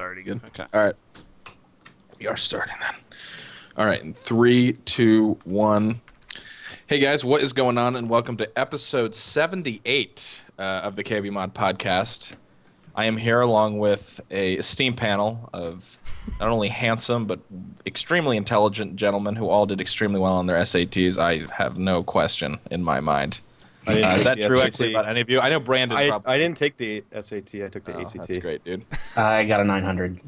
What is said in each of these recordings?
starting. Good. Okay. All right. We are starting then. All right. In 3, 2, 1. Hey guys, what is going on? And welcome to episode 78 of the KBMOD podcast. I am here along with a esteemed panel of not only handsome but extremely intelligent gentlemen who all did extremely well on their SATs. I have no question in my mind. Is that true actually about any of you? I know Brandon probably. I didn't take the SAT. I took the ACT. That's great, dude. I got a 900.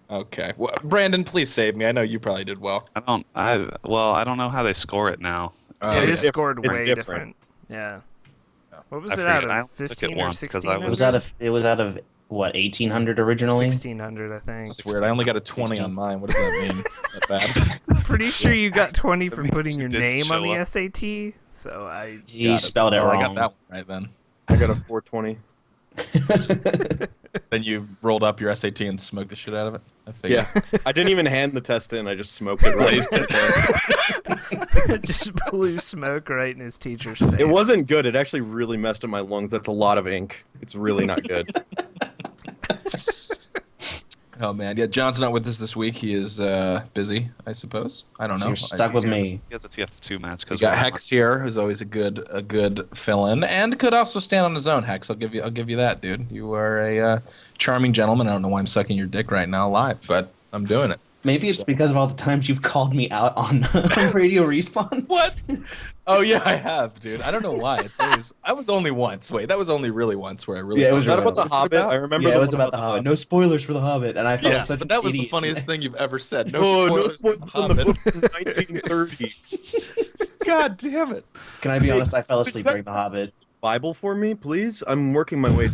Okay. Well, Brandon, please save me. I know you probably did well. I don't know how they score it now. It is scored way different. different. Yeah. What was I it forget. out I of took it 15 or once 'cause 16? I It was out of what, 1800 originally? 1600, I think. That's weird. I only got a 20 on mine. What does that mean? Not bad. I'm pretty sure you got 20 for means putting you your didn't name on show the up. SAT. So I He spelled it Oh, wrong. I got that one right then. I got a 420. Then you rolled up your SAT and smoked the shit out of it? I figured. Yeah. I didn't even hand the test in. I just smoked it. Right. Placed it there. just blew smoke right in his teacher's face. It wasn't good. It actually really messed up my lungs. That's a lot of ink. It's really not good. Oh, man. Yeah, John's not with us this week. He is busy, I suppose. I don't So know. you're stuck with me. He has a TF2 match. We got Hex here, who's always a good fill-in, and could also stand on his own. Hex, I'll give you that, dude. You are a charming gentleman. I don't know why I'm sucking your dick right now live, but I'm doing it. Maybe it's because of all the times you've called me out on Radio Respawn. What? Oh yeah, I have, dude. I don't know why. It's always. I was only once. Wait, that was only really once where I really. Yeah, it Was was that about the What's it Hobbit? about? I remember. Yeah, it was one about the Hobbit. No spoilers for the Hobbit, and I felt Yeah, such but an that was the idiot. funniest thing you've ever said. No Oh, no spoilers. spoilers on the book from the 1930s. God damn it. Can I be honest? I fell Could asleep you during the guys Hobbit. Bible for me, please. I'm working my way.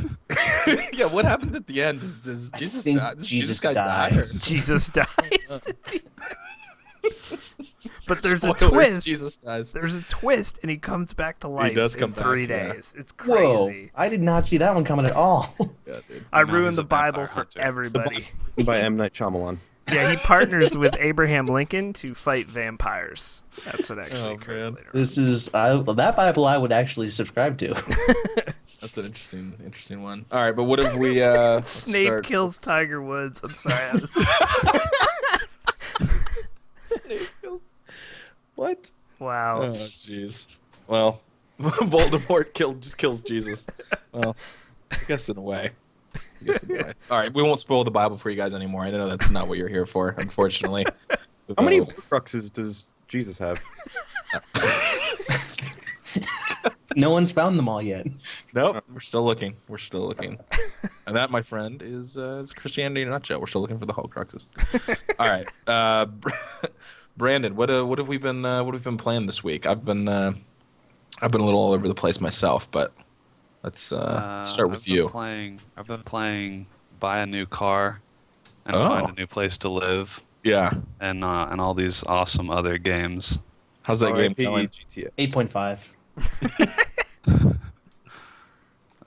Yeah, what happens at the end? Does Jesus think die? Does Jesus guy die? dies. Jesus dies. But there's Spoilers, a twist. Jesus dies. There's a twist, and he comes back to life does in come back, 3 yeah. days. It's crazy. Whoa! I did not see that one coming at all. Yeah, dude. I Now ruined he's the a vampire Bible for hunter. everybody. by M. Night Shyamalan. Yeah, he partners with Abraham Lincoln to fight vampires. That's what actually Oh, occurs man. later on. This is that Bible I would actually subscribe to. That's an interesting one. All right, but what if we let's Snape start- kills Tiger Woods. I'm sorry. I was... Snape kills. What? Wow. Oh, jeez. Well, Voldemort just kills Jesus. Well, I guess in a way. All right, we won't spoil the Bible for you guys anymore. I know that's not what you're here for, unfortunately. How many Though- Horcruxes does Jesus have? No one's found them all yet. Nope, we're still looking. And that, my friend, is Christianity in a nutshell. We're still looking for the Horcruxes. All right, Brandon, what have we been playing this week? I've been a little all over the place myself, but let's start with you. I've been playing Buy a New Car and Oh. Find a New Place to Live Yeah, and all these awesome other games. how's that game R.I.P. going? GTA. 8.5.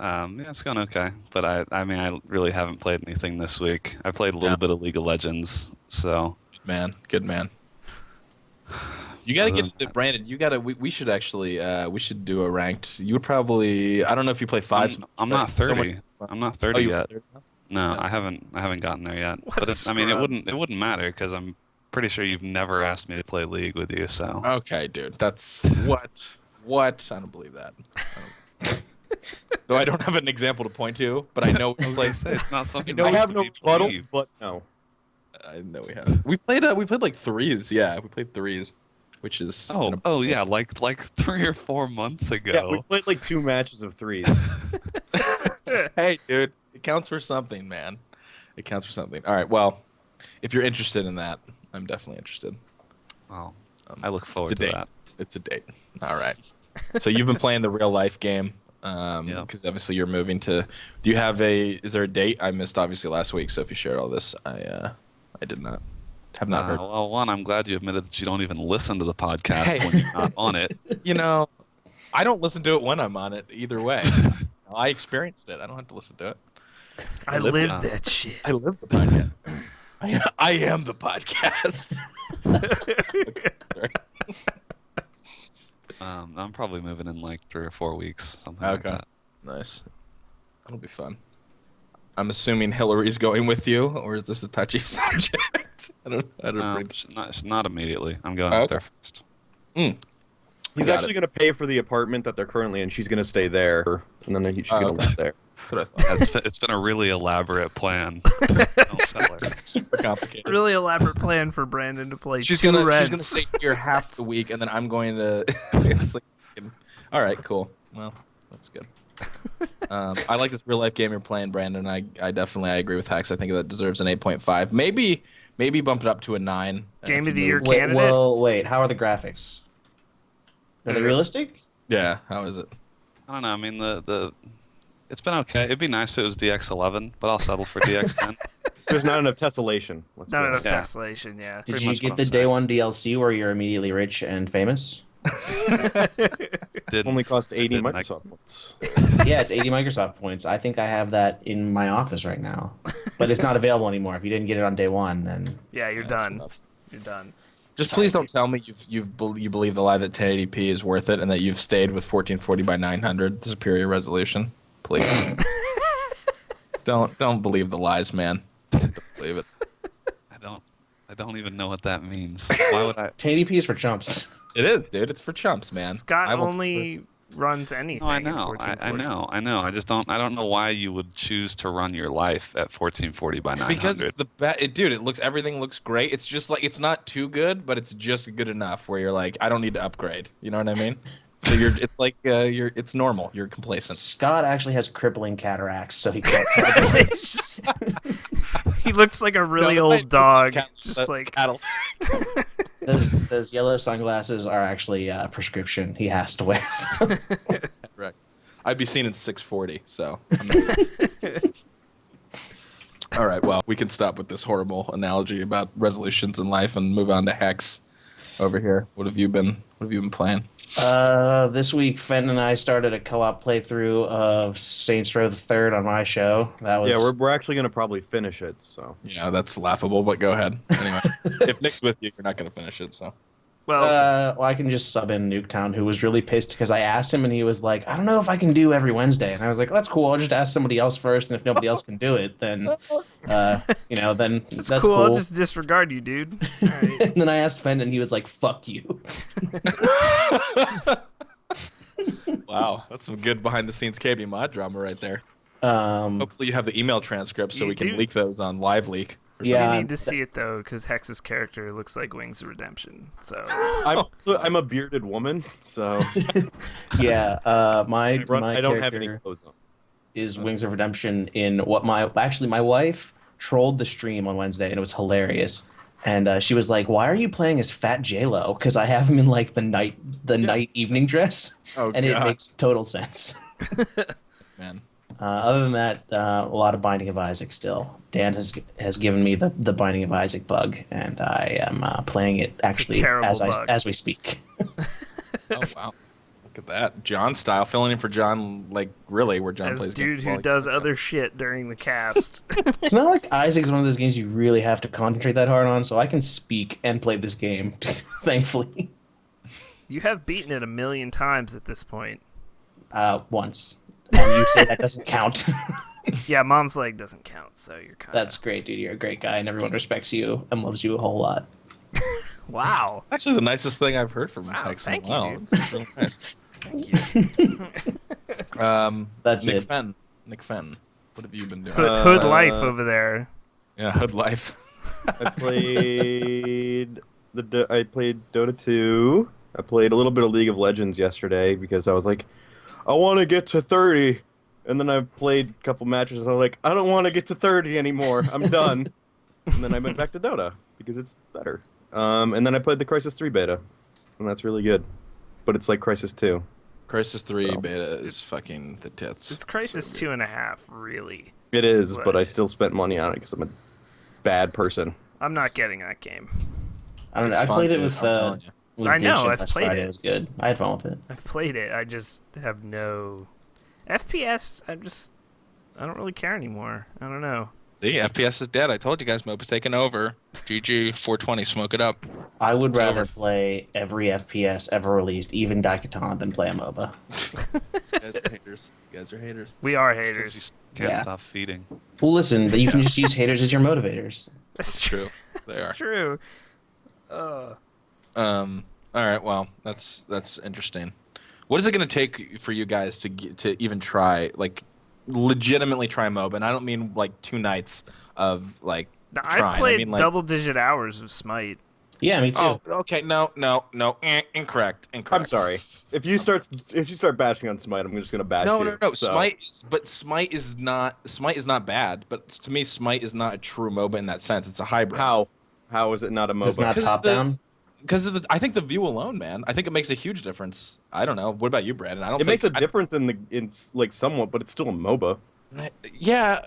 Yeah, it's going okay, but I mean, I really haven't played anything this week. I played a little bit of League of Legends, so Good man. You gotta get into Brandon. You gotta. We should actually. We should do a ranked. You would probably. I don't know if you play fives. I'm not 30. I'm not 30 you're yet. 30 now? No, Yeah. I haven't gotten there yet. What But a I mean, scrub. it wouldn't matter because I'm pretty sure you've never asked me to play League with you. So Okay, dude. That's what. What? I don't believe that. Though I don't have an example to point to, but I know we play. it's not something. I that have you no need to rebuttal, believe. but no. I know we have. We played like threes. Yeah, we played threes, which is. Oh yeah, like 3 or 4 months ago. Yeah, we played like 2 matches of threes. Hey, dude, it counts for something, man. It counts for something. All right. Well, if you're interested in that, I'm definitely interested. Well, I look forward it's a to date. that. It's a date. All right. So you've been playing the real life game, Yeah. because obviously you're moving to. Do you have is there a date? I missed obviously last week. So if you shared all this, I did not. Have not heard. Well, one, I'm glad you admitted that you don't even listen to the podcast Hey. when you're not on it. You know, I don't listen to it when I'm on it either way. I experienced it. I don't have to listen to it. I lived lived it. that shit. I live the podcast. I am the podcast. Okay, sorry. I'm probably moving in like 3 or 4 weeks, something like Okay. that. Nice. That'll be fun. I'm assuming Hillary's going with you, or is this a touchy subject? I don't bring Not immediately. I'm going Oh, up there okay. first. He's Got actually going to pay for the apartment that they're currently in. She's going to stay there, and then she's going to okay. live there. That's what I thought. It's been a really elaborate plan. Don't sell her. Super complicated. Really elaborate plan for Brandon to play She's two gonna rents. stay here half the week, and then I'm going to. It's like, all right, cool. Well, that's good. I like this real life game you're playing, Brandon. I agree with Hex. I think that deserves an 8.5. Maybe bump it up to a 9. Game if of the you year move- candidate? Well, wait. How are the graphics? Are they realistic? Yeah. How is it? I don't know. I mean, it's been okay. It'd be nice if it was DX11, but I'll settle for DX10. There's not enough tessellation. Let's Not be enough Yeah. tessellation, yeah. Did Pretty you much get what the I'm day saying. one DLC where you're immediately rich and famous? Didn't. Only cost 80 didn't Microsoft points. Yeah, it's 80 Microsoft points. I think I have that in my office right now, but it's not available anymore. If you didn't get it on day one, then Yeah, you're That's done. enough. You're done. Just please don't tell me you believe the lie that 1080p is worth it and that you've stayed with 1440 by 900 superior resolution. Please. Don't believe the lies, man. Don't believe it. I don't even know what that means. Why would I? 1080p is for chumps. It is, dude. It's for chumps, man. Scott I will- only runs anything. No, I in know. I 1440. know. I know. I don't know why you would choose to run your life at 1440 by 900. Because it's dude. Everything looks great. It's just like it's not too good, but it's just good enough where you're like, I don't need to upgrade. You know what I mean? So it's normal. You're complacent. Scott actually has crippling cataracts, so he can't. It's just- he looks like a really No, old dog. cattle- It's just like cattle. Those yellow sunglasses are actually a prescription. He has to wear. Correct. I'd be seen in 640, so. I'm not All right, well, we can stop with this horrible analogy about resolutions in life and move on to Hex over here. What have you been playing? This week, Fenton and I started a co-op playthrough of Saints Row the Third on my show. That was Yeah, we're actually going to probably finish it, so. Yeah, that's laughable, but go ahead. Anyway, if Nick's with you, you're not going to finish it, so. well, I can just sub in Nuketown, who was really pissed because I asked him and he was like, I don't know if I can do every Wednesday. And I was like, that's cool. I'll just ask somebody else first. And if nobody else can do it, then, then it's that's cool. cool. I'll just disregard you, dude. All right. And then I asked Fenton and he was like, fuck you. Wow, that's some good behind-the-scenes KBMOD drama right there. Um, Hopefully you have the email transcripts so You we can do. leak those on Live Leak. Or Yeah. You need to see it though, because Hex's character looks like Wings of Redemption. So I'm a bearded woman, so yeah, my I don't have any character clothes on. is Wings of Redemption in what my wife trolled the stream on Wednesday and it was hilarious. And she was like, "Why are you playing as Fat J-Lo? Because I have him in like the night evening dress." Oh, And it God. makes total sense. Man. Other than that, a lot of Binding of Isaac still. Dan has given me the Binding of Isaac bug, and I am playing it actually terrible as bug. as we speak. Oh, wow. Look at that. John style. Filling in for John, like, really, where John as plays dude games who while he- does other shit during the cast. It's not like Isaac's one of those games you really have to concentrate that hard on, so I can speak and play this game, thankfully. You have beaten it 1,000,000 times at this point. Once. And you say that doesn't count. Yeah, Mom's leg doesn't count, so you're kind of... That's great, dude. You're a great guy, and everyone respects you and loves you a whole lot. Wow. Actually, the nicest thing I've heard from Wow, Hex in a thank you, while. dude. It's really nice. Thank you. That's Nick Fenn. What have you been doing? Hood life over there. Yeah, Hood life. I played Dota 2. I played a little bit of League of Legends yesterday because I was like, I want to get to 30. And then I played a couple matches and I was like, I don't want to get to 30 anymore. I'm done. And then I went back to Dota because it's better. And then I played the Crisis 3 beta. And that's really good. But it's like Crisis 2. Crisis 3 So- beta is fucking the tits. It's Crisis so good. 2.5, really. It is, What but I it still is. spent money on it because I'm a bad person. I'm not getting that game. I don't know. It's I fun, played it dude, with I'm telling you. I know, Diction I've last played Friday. it. It was good. I had fun with it. I've played it. I just have no FPS. I don't really care anymore. I don't know. See, FPS is dead. I told you guys, MOBA's taking over. GG 420, smoke it up. I would It's rather over. play every FPS ever released, even Daikatana, than play a MOBA. You guys are haters. You guys are haters. We are 'Cause you haters. can't Yeah. stop feeding. Well, listen, you can just use haters as your motivators. That's true. They That's are. true. All right. Well, that's interesting. What is it going to take for you guys to even try, like, legitimately try MOBA? And I don't mean like 2 nights of like Now, trying. I've played I mean, like, double-digit hours of Smite. Yeah, me too. Oh, okay. No. Incorrect. I'm sorry. If you start bashing on Smite, I'm just gonna bash you. No. So. Smite is not bad. But to me, Smite is not a true MOBA in that sense. It's a hybrid. How is it not a MOBA? It's not 'Cause top the- down. Because I think the view alone, man. I think it makes a huge difference. I don't know. What about you, Brandon? I don't. It makes a difference in like somewhat, but it's still a MOBA. Yeah,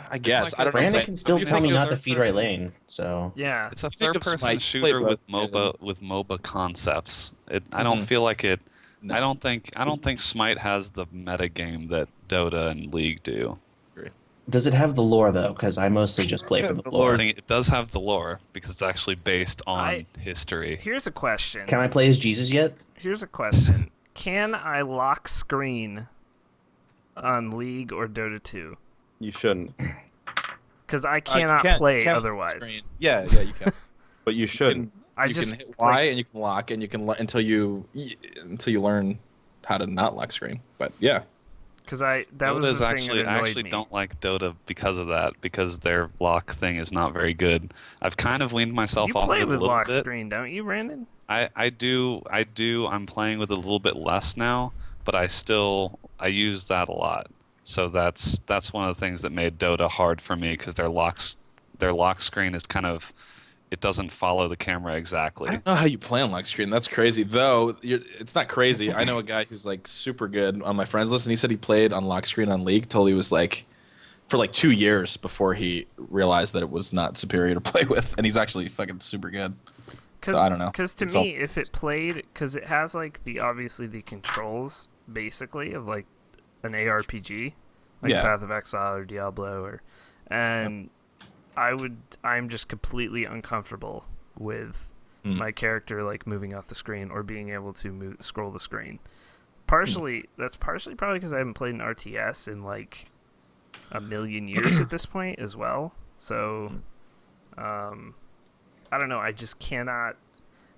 I guess. like I don't know. Brandon Say- can still you tell think me of not to third feed right person? lane, so... Yeah. It's a think of third-person Smite, shooter play with both, MOBA concepts. I don't feel like it. No. I don't think Smite has the meta game that Dota and League do. Does it have the lore, though? Because I mostly just play for the lore. I think it does have the lore because it's actually based on I- history. Here's a question. Can I play as Jesus yet? Here's a question. Can I lock screen on League or Dota 2? You shouldn't, Because I cannot play otherwise. Yeah, you can. but you should. I you just can hit Y and you can lock and you can until you learn how to not lock screen. But yeah, because that was Dota's the thing actually that I annoyed actually me. don't like Dota because of that, because their lock thing is not very good. I've kind of weaned myself You off play of it a with little lock bit. screen, don't you, Brandon? I do. I'm playing with it a little bit less now, but I use that a lot. So that's one of the things that made Dota hard for me, because their lock screen is kind of, it doesn't follow the camera exactly. I don't know how you play on lock screen. That's crazy. Though it's not crazy. I know a guy who's like super good on my friends list, and he said he played on lock screen on League till he was like for like 2 years before he realized that it was not superior to play with, and he's actually fucking super good. So I don't know. Because to It's me, if it played, because it has like obviously the controls basically of like an ARPG, like Yeah. Path of Exile or Diablo, and I'm just completely uncomfortable with my character like moving off the screen or being able to scroll the screen. That's partially probably because I haven't played an RTS in like a million years at this point as well. So, I don't know. I just cannot.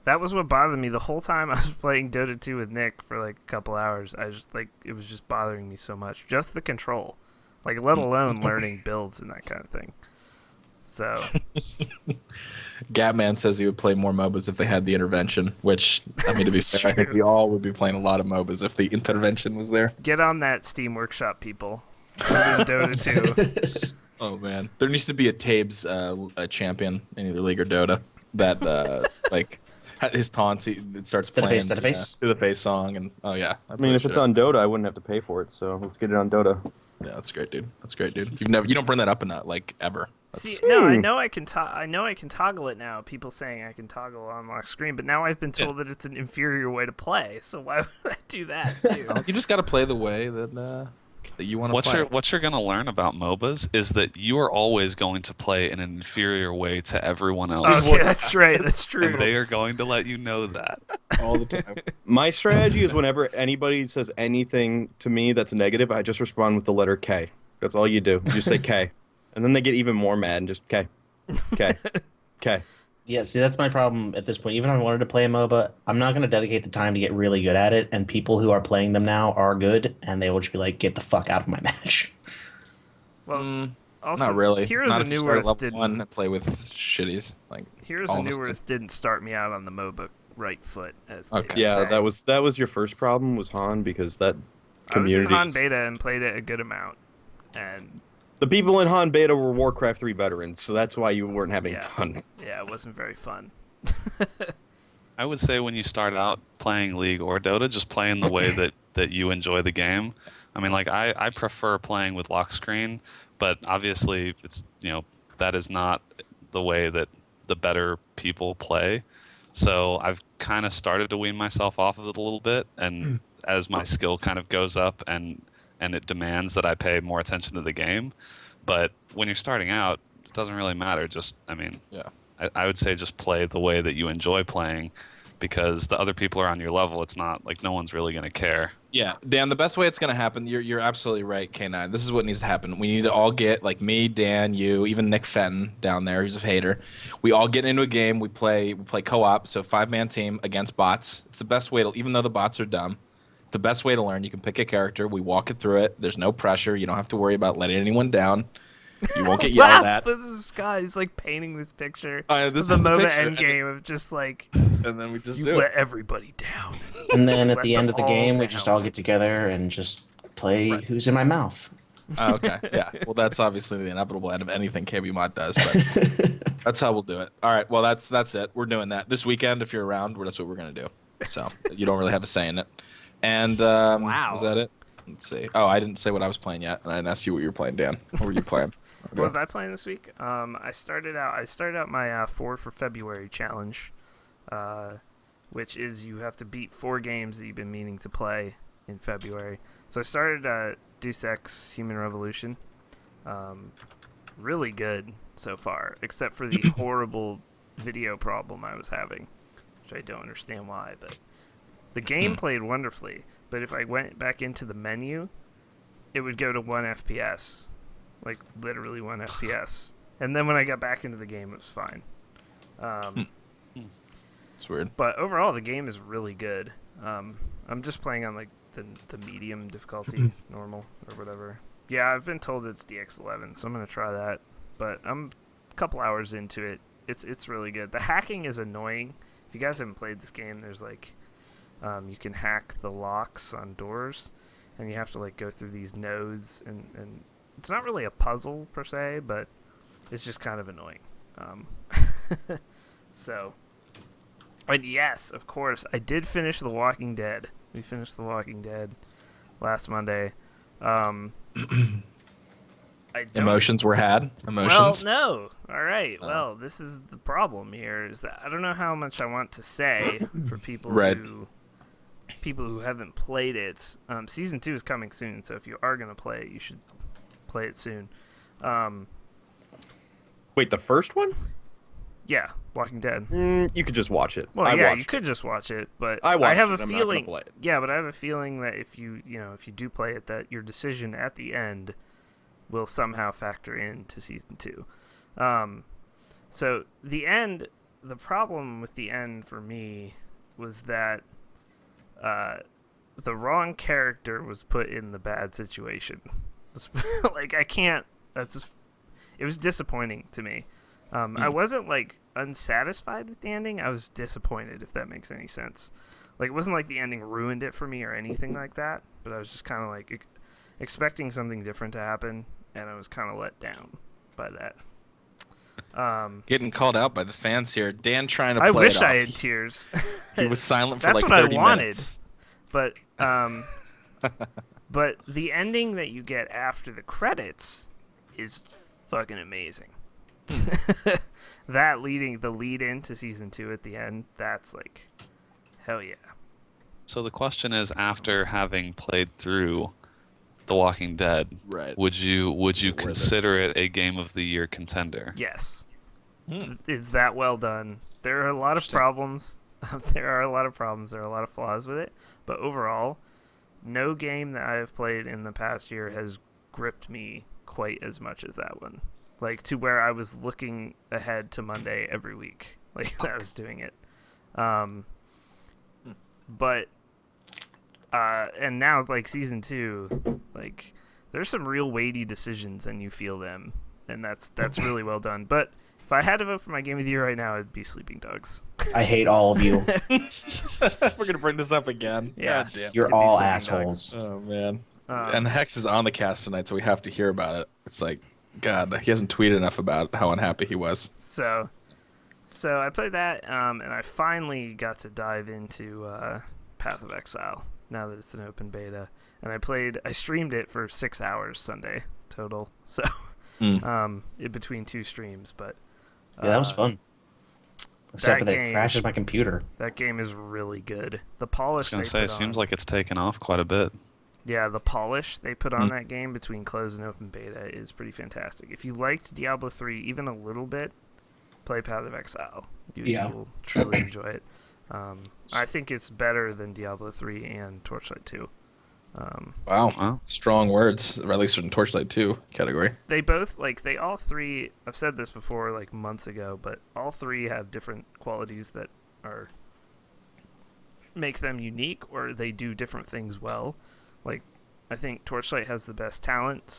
That was what bothered me the whole time I was playing Dota 2 with Nick for like a couple hours. I just like it was just bothering me so much. Just the control, like let alone learning builds and that kind of thing. So Gatman says he would play more MOBAs if they had the intervention, which, I mean, to be It's fair, I think true. we all would be playing a lot of MOBAs if the intervention was there. get on that Steam Workshop, people. Put in Dota 2. Oh, man. There needs to be a Tabes a champion in either League or Dota that, like, his taunts, it starts To the playing face, to the face? To the face song, and, oh, yeah. I mean, if it's on Dota, I wouldn't have to pay for it. So let's get it on Dota. Yeah, that's great, dude. That's great, dude. You don't bring that up enough, like, ever. That's, See, no, I know I can toggle it now. People saying I can toggle on lock screen, but now I've been told that it's an inferior way to play. So why would I do that too? you just got to play the way that you want to play. What you're gonna learn about MOBAs is that you are always going to play in an inferior way to everyone else. Okay, that's right. That's true. And they are going to let you know that. all the time. My strategy is whenever anybody says anything to me that's negative, I just respond with the letter K. That's all you do. You just say K. And then they get even more mad and just K. K. K. Yeah, see, that's my problem at this point. Even if I wanted to play a MOBA, I'm not going to dedicate the time to get really good at it, and people who are playing them now are good, and they will just be like, get the fuck out of my match. Well, also, Not really. Heroes Not of if you New start at Earth level didn't. 1 and play with shitties. Like, Heroes of New honestly. Earth didn't start me out on the MOBA right foot, as they Okay. Yeah, say. that was your first problem was Han, because that I was in community. Han beta and played it a good amount, and The people in Han beta were Warcraft 3 veterans, so that's why you weren't having Yeah. fun. yeah, it wasn't very fun. I would say when you start out playing League or Dota, just play in the way that you enjoy the game. I mean, like I prefer playing with lock screen, but obviously it's that is not the way that the better people play. So I've kind of started to wean myself off of it a little bit, and as my skill kind of goes up and it demands that I pay more attention to the game. But when you're starting out, it doesn't really matter. Just, I mean, Yeah. I would say just play the way that you enjoy playing, because the other people are on your level. It's not like no one's really going to care. Yeah, Dan, the best way it's going to happen, you're absolutely right, K9. This is what needs to happen. We need to all get, like me, Dan, you, even Nick Fenton down there, who's a hater. We all get into a game. We play co-op, so 5-man team against bots. It's the best way to, even though the bots are dumb, it's the best way to learn. You can pick a character. We walk it through it. There's no pressure. You don't have to worry about letting anyone down. You won't get yelled at. This is Scott. He's like painting this picture. This of is the the MOBA picture. endgame of just like, And then we just you do let it. everybody down. And then at Let the them end of the all game, we down. just all get together and just play Right. Who's in My Mouth. Oh, okay, yeah. Well, that's obviously the inevitable end of anything KBMOD does, but that's how we'll do it. All right, well, that's it. We're doing that this weekend. If you're around, that's what we're gonna do. So you don't really have a say in it. And Wow. was that it? Let's see. Oh, I didn't say what I was playing yet, and I didn't ask you what you were playing, Dan. What were you playing? What was I playing this week? I started out my 4 for February challenge, which is you have to beat 4 games that you've been meaning to play in February. So I started Deus Ex Human Revolution. Really good so far, except for the horrible video problem I was having, which I don't understand why. But the game played wonderfully. But if I went back into the menu, it would go to 1 FPS. Like, literally 1 FPS. And then when I got back into the game, it was fine. It's weird. But overall, the game is really good. I'm just playing on, like, the medium difficulty, normal, or whatever. Yeah, I've been told it's DX11, so I'm going to try that. But I'm a couple hours into it. It's really good. The hacking is annoying. If you guys haven't played this game, there's, like, you can hack the locks on doors, and you have to, like, go through these nodes, and it's not really a puzzle per se, but it's just kind of annoying. So, and yes, of course, I did finish The Walking Dead. We finished The Walking Dead last Monday. I don't, Emotions were had. Emotions. well, no. All right. Well, this is the problem here. Is that I don't know how much I want to say for people Right. who haven't played it. Season 2 is coming soon, so if you are gonna play it, you should play it soon. Wait, the first one? Yeah, Walking Dead. You could just watch it. Well, I yeah, watched you could just watch it, but I watched have it, a I'm not gonna feeling. play it. Yeah, but I have a feeling that if you do play it, that your decision at the end will somehow factor into season 2. So the end, the problem with the end for me was that the wrong character was put in the bad situation. Like, I can't. It was disappointing to me. I wasn't, like, unsatisfied with the ending. I was disappointed, if that makes any sense. Like, it wasn't like the ending ruined it for me or anything like that, but I was just kind of, like, expecting something different to happen, and I was kind of let down by that. Getting called out by the fans here. Dan trying to play I wish it I off. had tears. He was silent for That's like what 30 I wanted. minutes. But, but the ending that you get after the credits is fucking amazing. That the lead into season 2 at the end, that's like, hell yeah. So the question is, after having played through The Walking Dead, Right. would you worth it? consider it a Game of the Year contender? Yes. It's that well done. There are a lot of problems. There are a lot of flaws with it. But overall, no game that I have played in the past year has gripped me quite as much as that one. Like, to where I was looking ahead to Monday every week. Like, I was doing it. But, and now, like, season 2, like, there's some real weighty decisions and you feel them. And that's really well done. But if I had to vote for my game of the year right now, it'd be Sleeping Dogs. I hate all of you. We're going to bring this up again. Yeah. God damn. You're It'd be all Sleeping assholes. Oh, man. Um, And Hex is on the cast tonight, so we have to hear about it. It's like, God, he hasn't tweeted enough about how unhappy he was. So I played that, and I finally got to dive into Path of Exile now that it's an open beta. And I streamed it for 6 hours Sunday total. So, in between 2 streams, but Yeah, that was fun. Except for that game- it crashes my computer. that game is really good. The I was polish going they to say, put it seems on- like it's taken off quite a bit. Yeah, the polish they put on that game between closed and open beta is pretty fantastic. If you liked Diablo 3 even a little bit, play Path of Exile. You will truly enjoy it. I think it's better than Diablo 3 and Torchlight 2. Wow. Strong words, or at least in Torchlight 2 category. They both, they all three, I've said this before, months ago, but all three have different qualities that make them unique, or they do different things well. I think Torchlight has the best talent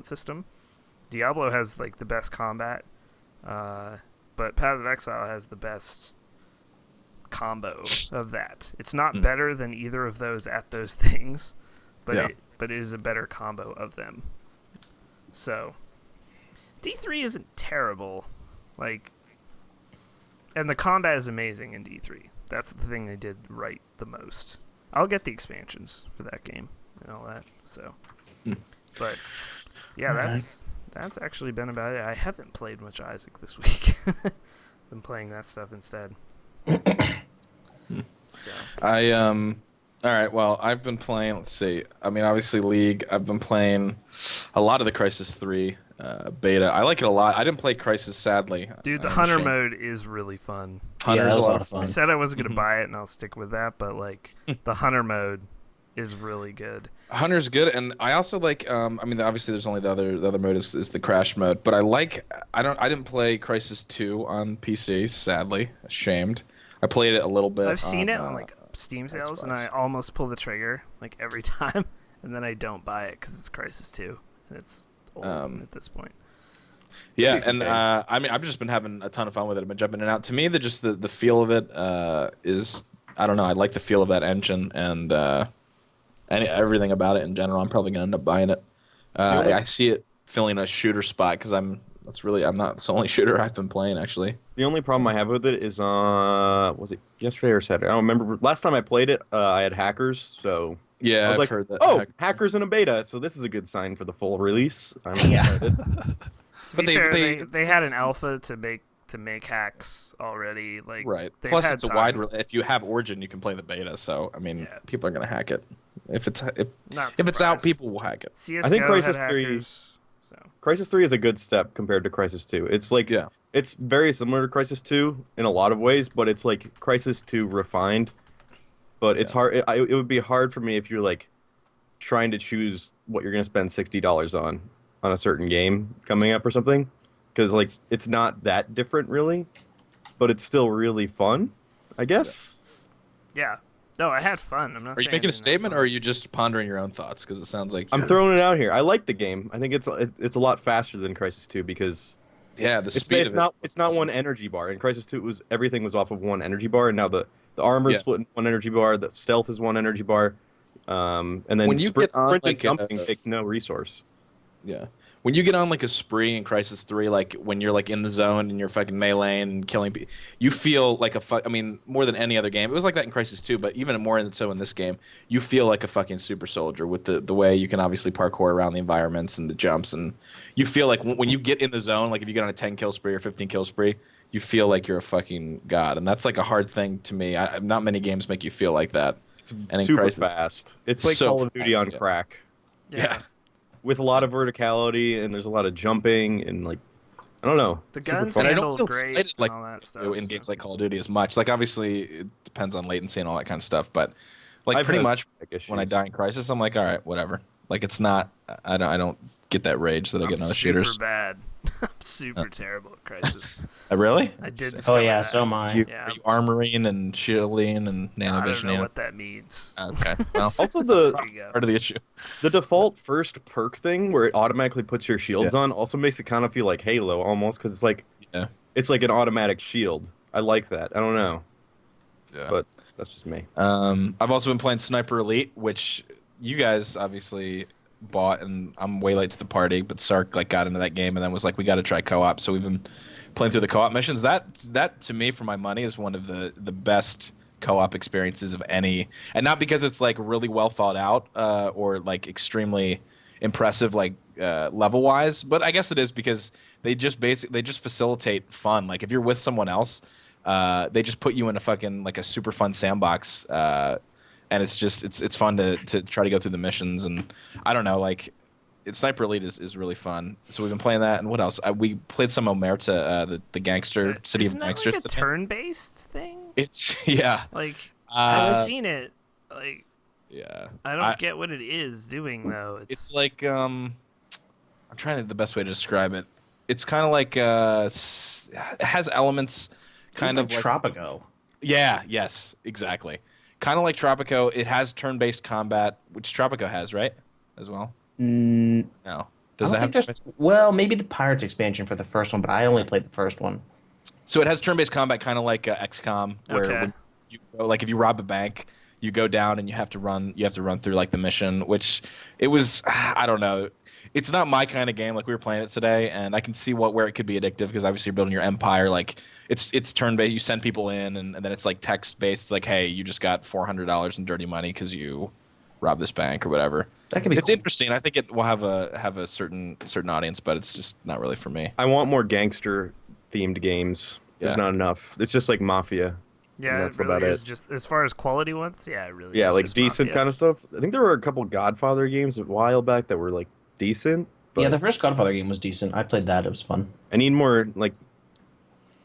system. Diablo has, the best combat, but Path of Exile has the best combo of that. It's not better than either of those at those things, but it is a better combo of them. So D3 isn't terrible, and the combat is amazing in D3. That's the thing they did right the most. I'll get the expansions for that game and all that. So, but yeah, that's actually been about it. I haven't played much Isaac this week. Been playing that stuff instead. So. All right, well, I've been playing, let's see. I mean, obviously League. I've been playing a lot of the Crysis 3 beta. I like it a lot. I didn't play Crysis, sadly. Dude, the Hunter mode is really fun. Hunter's a lot of fun. I said I wasn't going to buy it, and I'll stick with that, but, the Hunter mode is really good. Hunter's good, and I also like, I mean, obviously there's only the other mode is the Crash mode, but I didn't play Crysis 2 on PC, sadly. Ashamed. I played it a little bit. I've seen it on, Steam sales, and I almost pull the trigger every time, and then I don't buy it because it's Crysis 2, and it's old at this point. Yeah, and I mean, I've just been having a ton of fun with it. I've been jumping in and out. To me, the feel of it is, I don't know. I like the feel of that engine and everything about it in general. I'm probably gonna end up buying it. I see it filling a shooter spot because I'm not the only shooter I've been playing actually. The only problem I have with it is, was it yesterday or Saturday? I don't remember. Last time I played it, I had hackers, so yeah, I was heard that. Oh, hackers in a beta, so this is a good sign for the full release. I'm excited. To be fair, they had an alpha to make hacks already. Right. Plus, it's a wide. If you have Origin, you can play the beta. So I mean, people are gonna hack it. If it's out, people will hack it. CS:GO I think Crysis had 3. hackers, so. Crysis 3 is a good step compared to Crysis 2. It's it's very similar to Crysis 2 in a lot of ways, but it's like Crysis 2 refined. But it's hard. It would be hard for me if you're trying to choose what you're gonna spend $60 on a certain game coming up or something, because it's not that different really, but it's still really fun, I guess. Yeah. No, I had fun. I'm not. Are you making a statement, or are you just pondering your own thoughts? Because it sounds like I'm throwing it out here. I like the game. I think it's a lot faster than Crysis 2 because the speed it's not one energy bar. In Crysis 2, everything was off of one energy bar, and now the armor is split in one energy bar. The stealth is one energy bar, and then when you get on sprinting jumping takes no resource. Yeah. When you get on a spree in Crysis 3, when you're in the zone and you're fucking melee and killing people, you feel like I mean, more than any other game. It was like that in Crysis 2, but even more so in this game, you feel like a fucking super soldier with the way you can obviously parkour around the environments and the jumps, and you feel like when you get in the zone, if you get on a 10 kill spree or 15 kill spree, you feel like you're a fucking god, and that's a hard thing to me. Not many games make you feel like that. It's super fast. It's like Call of Duty on crack. Yeah. With a lot of verticality, and there's a lot of jumping, and I don't know. The guns I handle don't feel great like and all that stuff. in games like Call of Duty as much. Obviously, it depends on latency and all that kind of stuff, but pretty much when I die in Crysis, I'm all right, whatever. It's not. I don't get that rage that I get in other shooters. Super bad. I'm super terrible at Crysis. Really? I did. Oh yeah, that. so am I. Are you armoring and shielding and nanovision? I don't know what that means. Okay. Well, Also, part of the issue. The default first perk thing where it automatically puts your shields on also makes it kind of feel like Halo almost, because it's like an automatic shield. I like that. I don't know. Yeah. But that's just me. I've also been playing Sniper Elite, which you guys obviously bought, and I'm way late to the party, but Sark got into that game and then was we got to try co-op, so we've been playing through the co-op missions. That to me, for my money, is one of the best co-op experiences of any, and not because it's really well thought out or extremely impressive level wise, but I guess it is because they just facilitate fun. If you're with someone else, they just put you in a fucking a super fun sandbox and it's just it's fun to try to go through the missions, and I don't know, like Sniper Elite is really fun. So we've been playing that, and what else? We played some Omerta, the gangster city of Isn't that gangsters. like a turn-based thing? It's yeah. Like I've seen it. Like Yeah. I don't get what it is doing though. It's like I'm trying to the best way to describe it. It's kind of like it has elements kind of like Tropico. Yeah, yes, exactly. Kind of like Tropico. It has turn-based combat, which Tropico has, right? As well? No. Does it have well, maybe the Pirates expansion for the first one, but I only played the first one. So it has turn-based combat kind of like XCOM, where when you go, like if you rob a bank, you go down and you have to run through like the mission, which it was I don't know. It's not my kind of game. Like we were playing it today, and I can see where it could be addictive because obviously you're building your empire. Like it's turn-based. You send people in, and then it's like text-based. It's like, hey, you just got $400 in dirty money because you robbed this bank or whatever. That could be. It's interesting. I think it will have a certain audience, but it's just not really for me. I want more gangster themed games. There's not enough. It's just like Mafia. Yeah, that's it really about is it. Just as far as quality ones, yeah, it really Yeah, is like just decent Mafia. kind of stuff. I think there were a couple Godfather games a while back that were like decent. But Yeah, the first Godfather game was decent. I played that. It was fun. I need more like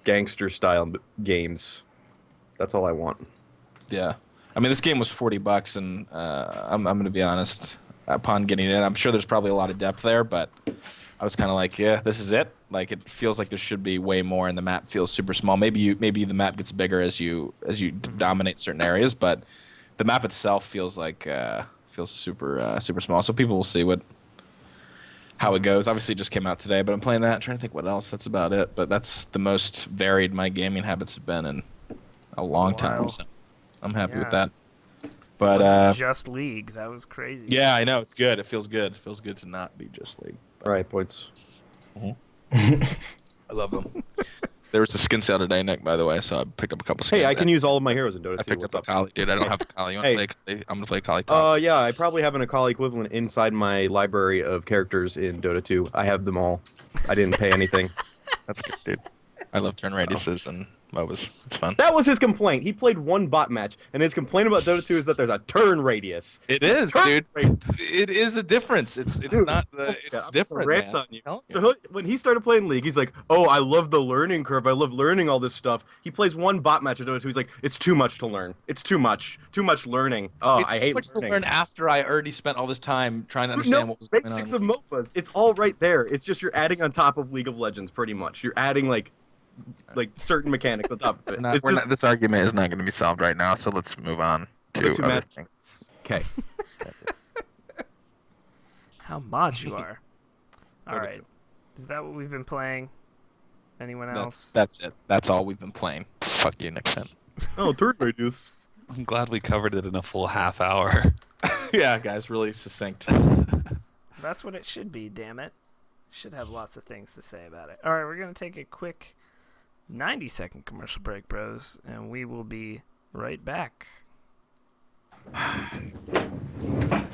gangster style games. That's all I want. Yeah, I mean this game was $40, and I'm going to be honest. Upon getting in, I'm sure there's probably a lot of depth there, but I was kind of like, yeah, this is it. Like it feels like there should be way more, and the map feels super small. Maybe the map gets bigger as you dominate certain areas, but the map itself feels like feels super small. So people will see how it goes. Obviously, it just came out today, but I'm playing that. I'm trying to think what else. That's about it. But that's the most varied my gaming habits have been in a long time. So I'm happy with that. But just League, that was crazy. Yeah, I know it's good. It feels good. It feels good to not be just League. All right, points. I love them. There was a skin sale today, Nick, by the way, so I picked up a couple skins. Hey, I can use all of my heroes in Dota 2. I picked up a Kali, dude. I don't have a Kali. You want to play? I'm going to play Kali. Yeah, I probably have an Akali equivalent inside my library of characters in Dota 2. I have them all. I didn't pay anything. That's good, dude. I love turn radiuses and MOBAs. It's fun. That was his complaint. He played one bot match, and his complaint about Dota 2 is that there's a turn radius. It is, dude. Radius. It is a difference. It's Dude, not the. It's different, man. On you. So when he started playing League, he's like, "Oh, I love the learning curve. I love learning all this stuff." He plays one bot match of Dota 2. He's like, "It's too much to learn. It's too much learning. Oh, I hate learning. Too much to learn after I already spent all this time trying to understand what was going on. Basics of MOBAs. It's all right there. It's just you're adding on top of League of Legends, pretty much. You're adding like certain mechanics on top of it. This argument is not going to be solved right now, so let's move on to other things. Okay. How mod you are. All right. Is that what we've been playing? Anyone else? That's it. That's all we've been playing. Fuck you, NFEN. Oh, turn radius. I'm glad we covered it in a full half hour. Yeah, guys, really succinct. That's what it should be, damn it. Should have lots of things to say about it. All right, we're going to take a quick 90-second commercial break, bros, and we will be right back.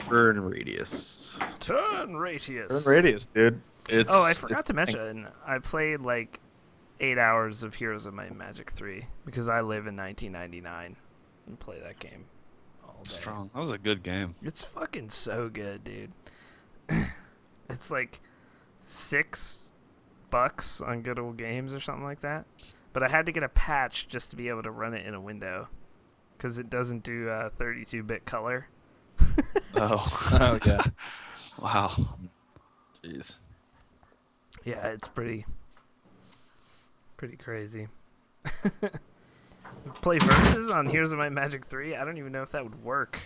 Turn radius. Turn radius. Turn radius, dude. I forgot to mention, I played like 8 hours of Heroes of Might and Magic 3 because I live in 1999 and play that game all day. Strong. That was a good game. It's fucking so good, dude. It's like $6 on Good Old Games or something like that. But I had to get a patch just to be able to run it in a window because it doesn't do 32-bit color. Oh yeah. Wow. Jeez. Yeah, it's pretty crazy. Play versus on Heroes of Might and Magic 3? I don't even know if that would work.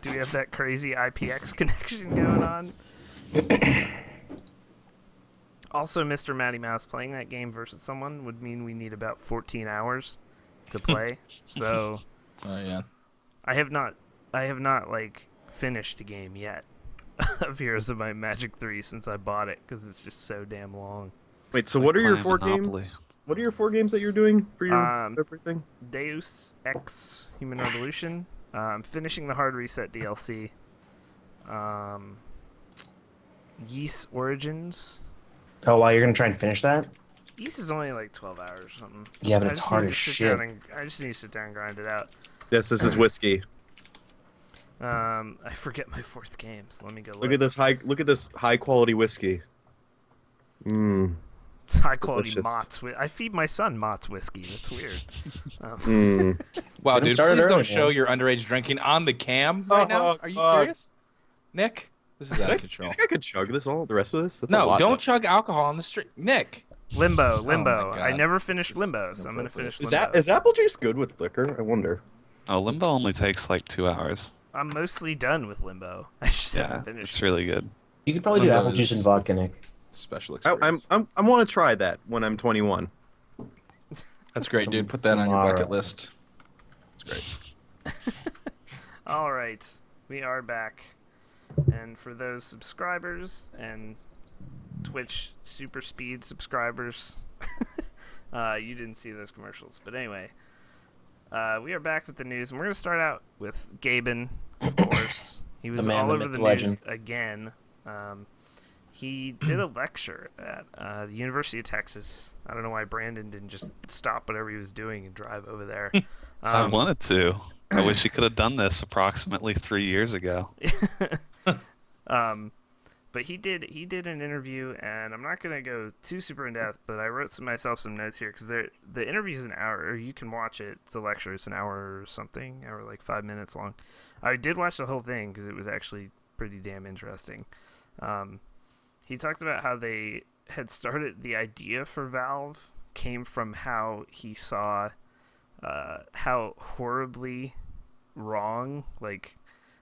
Do we have that crazy IPX connection going on? Also, Mr. Matty Mouse, playing that game versus someone would mean we need about 14 hours to play. So, Oh yeah. I have not like finished a game yet of Heroes of Might and Magic 3 since I bought it because it's just so damn long. Wait, so Like what are your playing 4 Monopoly. games? What are your 4 games that you're doing for your everything? Deus Ex Human Revolution. I'm finishing the Hard Reset DLC. Yeast Origins. Oh, wow, you're gonna try and finish that? Yeast is only like 12 hours or something. Yeah, but I it's just hard need as to sit shit. down I just need to sit down and grind it out. Yes, this is whiskey. I forget my fourth game, so let me go Look at this high quality whiskey. Mmm. It's high quality Delicious. Mott's. I feed my son Mott's whiskey. That's weird. Wow, Get him dude, started please early, don't show man. your underage drinking on the cam right now. Are you serious? Nick, this is out of You control. think I could chug the rest of this? That's a No, lot, don't though. chug alcohol on the street. Nick. Limbo. my God. I never finished This is Limbo, so I'm gonna inappropriate. finish Limbo. Is apple juice good with liquor? I wonder. Oh, Limbo only takes like 2 hours. I'm mostly done with Limbo. I just Yeah, haven't finished. it's really good. You could probably do Limbo apple juice is- and vodka, Nick. Special I experience. want to try that when I'm 21. That's great, dude. Put that on your Tomorrow. bucket list. It's great. All right, we are back, and for those subscribers and Twitch super speed subscribers, you didn't see those commercials, but anyway, we are back with the news, and we're gonna start out with Gaben, of course. He was The man, all the over myth, the the news legend. again. He did a lecture at the University of Texas. I don't know why Brandon didn't just stop whatever he was doing and drive over there. I wanted to. I wish he could have done this approximately 3 years ago. But he did an interview, and I'm not gonna go too super in depth, but I wrote myself some notes here because the interview is an hour, or you can watch it. It's a lecture. It's an hour or something, hour like 5 minutes long. I did watch the whole thing because it was actually pretty damn interesting. He talked about how they had started the idea for Valve came from how he saw how horribly wrong,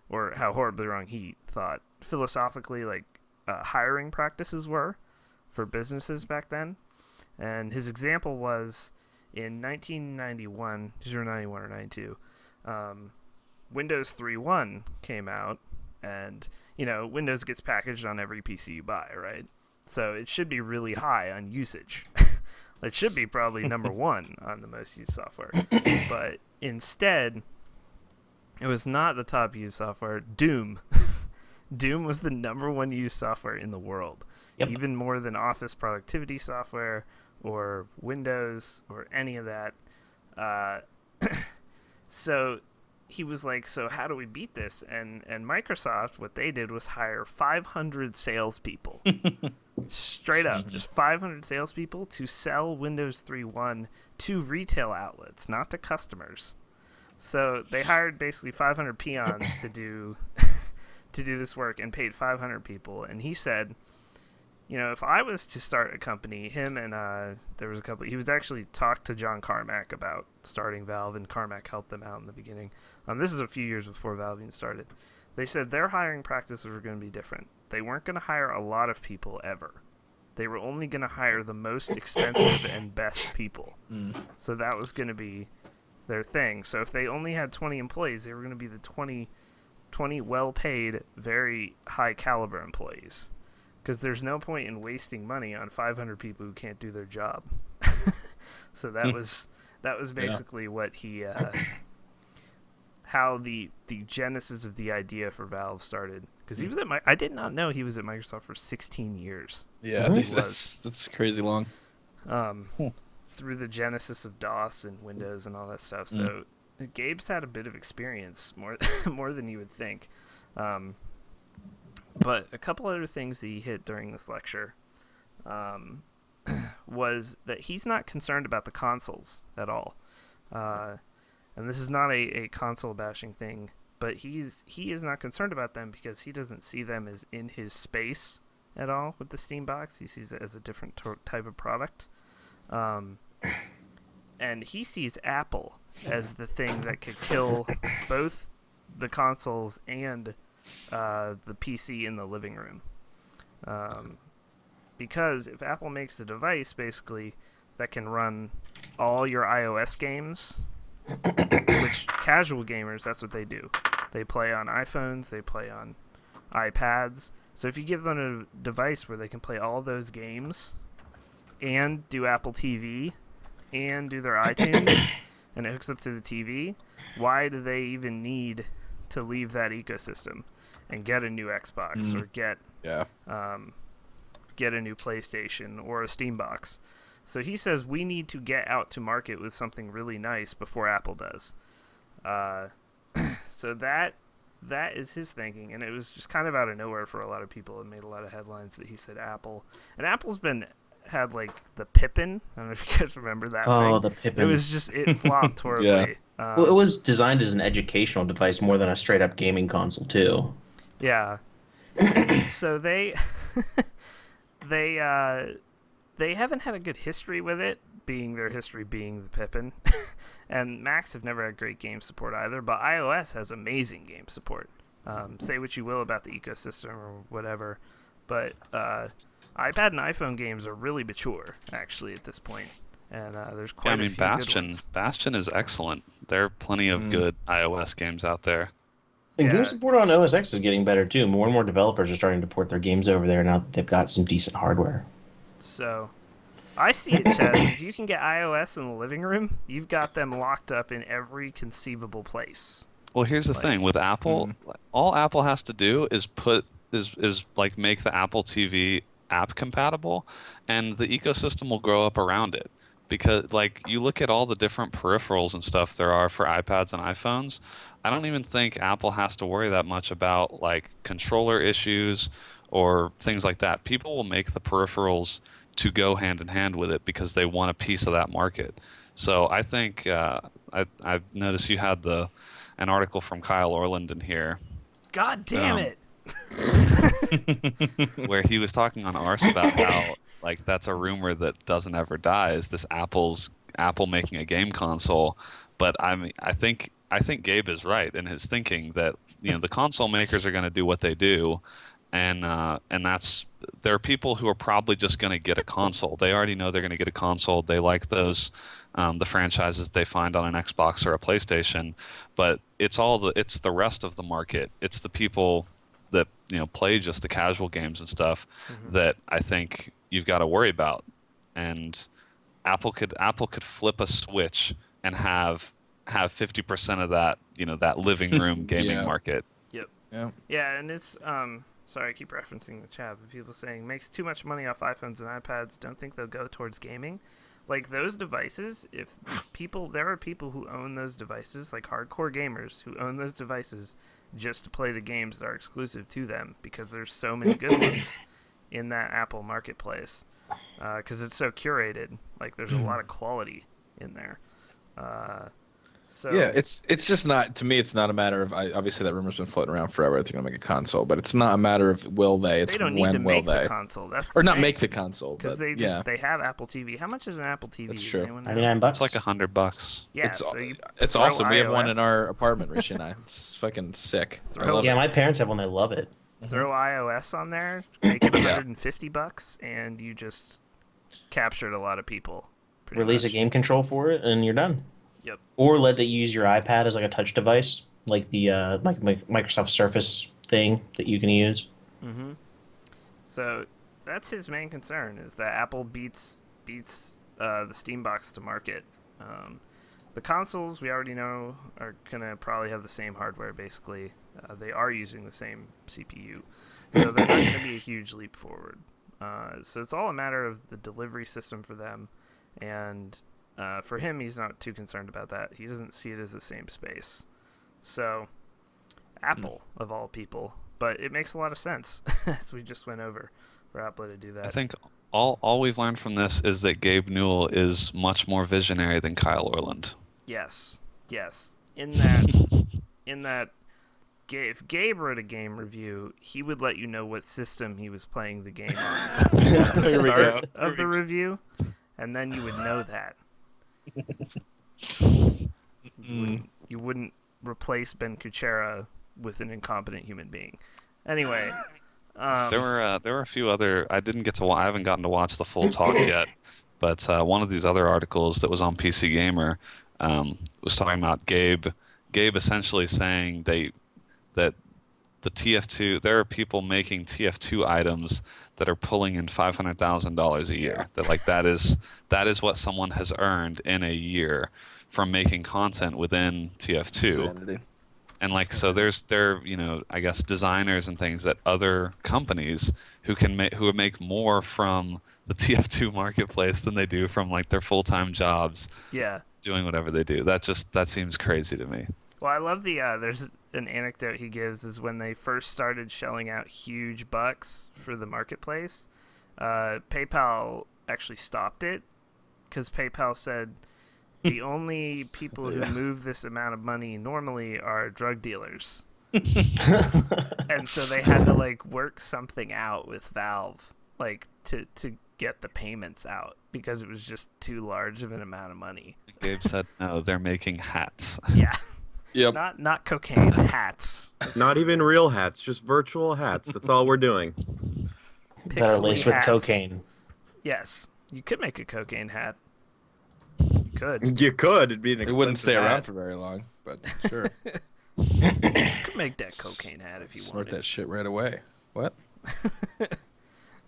or how horribly wrong he thought philosophically, hiring practices were for businesses back then. And his example was in 1991, 91 or 92, Windows 3.1 came out, and Windows gets packaged on every PC you buy, right? So it should be really high on usage. It should be probably number one on the most used software. But instead, it was not the top used software. Doom. Doom was the number one used software in the world. Yep. Even more than Office productivity software or Windows or any of that. So he was like, so how do we beat this? And Microsoft, what they did was hire 500 salespeople. Straight up, just 500 salespeople to sell Windows 3.1 to retail outlets, not to customers. So they hired basically 500 peons to do this work and paid 500 people. And he said, if I was to start a company, him and there was a couple. He was actually talked to John Carmack about starting Valve, and Carmack helped them out in the beginning. This is a few years before Valve even started. They said their hiring practices were going to be different. They weren't going to hire a lot of people ever. They were only going to hire the most expensive and best people. So that was going to be their thing. So if they only had 20 employees, they were going to be the 20 well-paid, very high-caliber employees. Because there's no point in wasting money on 500 people who can't do their job. So that was basically what he... how the genesis of the idea for Valve started. Because he was I did not know he was at Microsoft for 16 years. Yeah, dude, that's crazy long. Through the genesis of DOS and Windows and all that stuff. So Gabe's had a bit of experience, more than you would think. But a couple other things that he hit during this lecture was that he's not concerned about the consoles at all. And this is not a console bashing thing, but he is not concerned about them because he doesn't see them as in his space at all with the Steam box. He sees it as a different type of product. And he sees Apple as the thing that could kill both the consoles and the PC in the living room. Because if Apple makes the device, basically, that can run all your iOS games, which casual gamers, that's what they do. They play on iPhones, they play on iPads. So if you give them a device where they can play all those games and do Apple TV and do their iTunes and it hooks up to the TV, why do they even need to leave that ecosystem and get a new Xbox or get a new PlayStation or a Steam box? So he says we need to get out to market with something really nice before Apple does. So that that is his thinking, and it was just kind of out of nowhere for a lot of people. It made a lot of headlines that he said Apple, and Apple's had like the Pippin. I don't know if you guys remember that. Oh, thing. the Pippin. It flopped horribly. Yeah. Well, it was designed as an educational device more than a straight up gaming console too. Yeah. So they they haven't had a good history with it, their history being the Pippin. And Macs have never had great game support either, but iOS has amazing game support. Say what you will about the ecosystem or whatever, but iPad and iPhone games are really mature, actually, at this point. And there's quite a few good ones. Bastion is excellent. There are plenty of good iOS games out there. And game support on OS X is getting better too. More and more developers are starting to port their games over there now that they've got some decent hardware. So, I see it, Chaz. If you can get iOS in the living room, you've got them locked up in every conceivable place. Well, here's the thing with Apple. All Apple has to do is make the Apple TV app compatible, and the ecosystem will grow up around it. Because like you look at all the different peripherals and stuff there are for iPads and iPhones, I don't even think Apple has to worry that much about like controller issues or things like that. People will make the peripherals to go hand in hand with it because they want a piece of that market. So I think I've noticed you had an article from Kyle Orland in here. God damn it! Where he was talking on Arse about how like that's a rumor that doesn't ever die, is this Apple making a game console. But I think Gabe is right in his thinking that the console makers are going to do what they do, and there are people who are probably just going to get a console. They already know they're going to get a console. They like those the franchises they find on an Xbox or a PlayStation, but it's the rest of the market. It's the people that play just the casual games and stuff that I think you've got to worry about. And Apple could flip a switch and have 50% of that that living room gaming market. Yep. Yeah. And it's sorry, I keep referencing the chat, but people saying makes too much money off iPhones and iPads. Don't think they'll go towards gaming. Like those devices, there are people who own those devices, like hardcore gamers who own those devices just to play the games that are exclusive to them, because there's so many good ones in that Apple marketplace, because it's so curated. Like there's a lot of quality in there. So yeah, it's just not, to me, it's not a matter of, obviously that rumor's been floating around forever that they're going to make a console, but it's not a matter of will they, it's they don't when need to will make they. the console. That's the or not thing. make the console, because they have Apple TV. How much is an Apple TV? That's true. $99. It's like $100. Yeah, it's awesome. We have one in iOS. our apartment, Rich and I. It's fucking sick. Yeah, my parents have one. I love it. Throw iOS on there, make it $150, and you just captured a lot of people. Release a game control for it, and you're done. Yep. Or let it use your iPad as like a touch device, like the Microsoft Surface thing that you can use. Mm-hmm. So that's his main concern, is that Apple beats the Steam box to market. The consoles, we already know, are going to probably have the same hardware, basically. They are using the same CPU. So they're not going to be a huge leap forward. So it's all a matter of the delivery system for them. And for him, he's not too concerned about that. He doesn't see it as the same space. So Apple, of all people. But it makes a lot of sense, as we just went over, for Apple to do that. I think all we've learned from this is that Gabe Newell is much more visionary than Kyle Orland. Yes. In that, if Gabe wrote a game review, he would let you know what system he was playing the game on at the start of the review, and then you would know that. You wouldn't replace Ben Kuchera with an incompetent human being. Anyway, there were a few other. I haven't gotten to watch the full talk yet, but one of these other articles that was on PC Gamer was talking about Gabe essentially saying that the TF2, there are people making TF2 items that are pulling in $500,000 a year. That like that is what someone has earned in a year from making content within TF2. Insanity. And like so there I guess designers and things at other companies who make more from the TF2 marketplace than they do from like their full-time jobs. Yeah. Doing whatever they do. That seems crazy to me. Well, I love the an anecdote he gives is when they first started shelling out huge bucks for the marketplace, PayPal actually stopped it because PayPal said the only people who move this amount of money normally are drug dealers. And so they had to like work something out with Valve like to get the payments out because it was just too large of an amount of money. Gabe said no, they're making hats. Yeah. Yep. Not cocaine, hats. Not even real hats, just virtual hats. That's all we're doing. That are laced with hats. cocaine. Yes. You could make a cocaine hat. You could. You could. It'd be an expensive It wouldn't stay hat. around for very long, but sure. You could make that cocaine hat if you Snort wanted. that shit right away. What?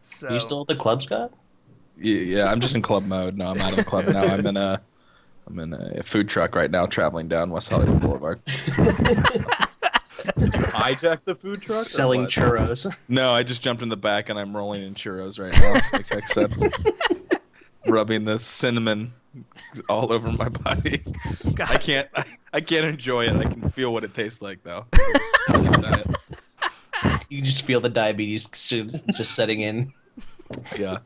So, You still at the club, Scott? Yeah, I'm just in club mode. No, I'm out of the club now. I'm in a food truck right now, traveling down West Hollywood Boulevard. Hijack the food truck? or Selling what? churros. No, I just jumped in the back and I'm rolling in churros right now. Like I said, rubbing the cinnamon all over my body. Scott, I can't enjoy it. I can feel what it tastes like though. You just feel the diabetes just setting in. Yeah.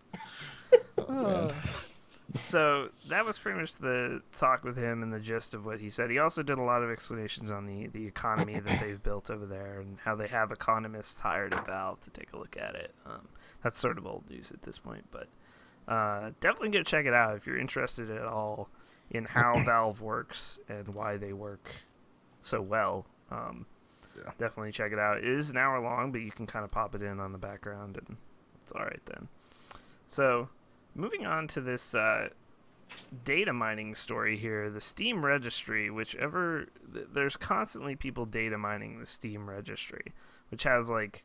So that was pretty much the talk with him and the gist of what he said. He also did a lot of explanations on the economy that they've built over there and how they have economists hired at Valve to take a look at it. That's sort of old news at this point, but definitely go check it out if you're interested at all in how Valve works and why they work so well. Definitely check it out. It is an hour long, but you can kind of pop it in on the background, and it's all right then. So, moving on to this data mining story here, the Steam registry, there's constantly people data mining the Steam registry, which has like,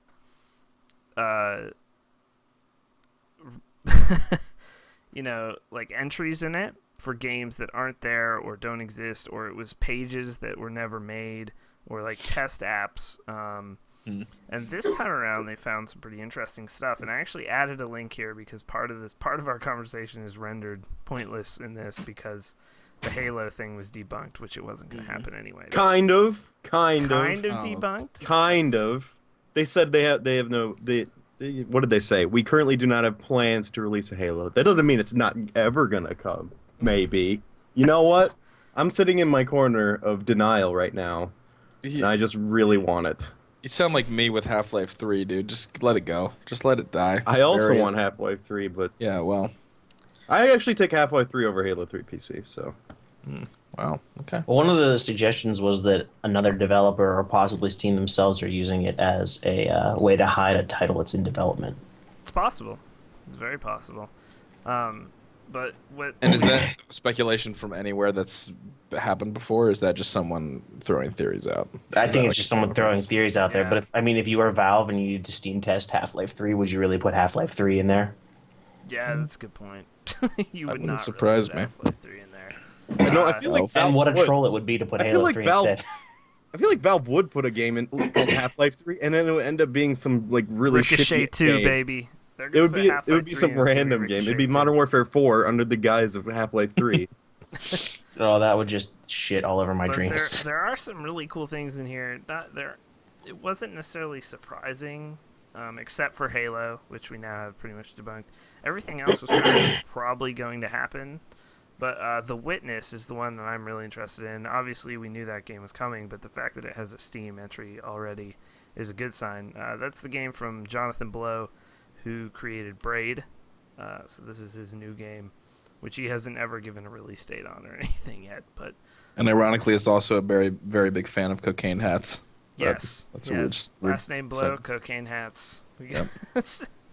like entries in it for games that aren't there or don't exist, or it was pages that were never made, or like test apps. And this time around, they found some pretty interesting stuff. And I actually added a link here because part of our conversation is rendered pointless in this because the Halo thing was debunked, which it wasn't going to happen anyway. Kind of Debunked. Kind of. They said they have no. What did they say? We currently do not have plans to release a Halo. That doesn't mean it's not ever gonna come. Maybe. You know what? I'm sitting in my corner of denial right now, and I just really want it. You sound like me with Half-Life 3, dude. Just let it go. Just let it die. I also Bury it. want Half-Life 3, but Yeah, well. I actually take Half-Life 3 over Halo 3 PC. So. Wow. Okay. Well, one of the suggestions was that another developer or possibly Steam themselves are using it as a way to hide a title that's in development. It's possible. It's very possible. But what? And is that speculation from anywhere that's happened before, or is that just someone throwing theories out? I think it's just someone throwing theories out there. Yeah. But if you were Valve and you needed to Steam test Half-Life 3, would you really put Half-Life 3 in there? Yeah, that's a good point. You would wouldn't not surprise really me. put Half-Life 3 in there. No, I feel like Valve And what a would. troll it would be to put I feel Halo like 3 Valve- instead. I feel like Valve would put a game in called Half-Life 3, and then it would end up being some like really Ricochet shitty 2, game. baby. It would be some random game. It'd be Modern Warfare 4 under the guise of Half-Life 3. Oh, that would just shit all over my But dreams. there are some really cool things in here. It wasn't necessarily surprising, except for Halo, which we now have pretty much debunked. Everything else was probably going to happen. But The Witness is the one that I'm really interested in. Obviously, we knew that game was coming, but the fact that it has a Steam entry already is a good sign. That's the game from Jonathan Blow, who created Braid. So this is his new game, which he hasn't ever given a release date on or anything yet. But And ironically, is also a very, very big fan of cocaine hats. yes, That's a weird- last name Blow, so- cocaine hats. Yep.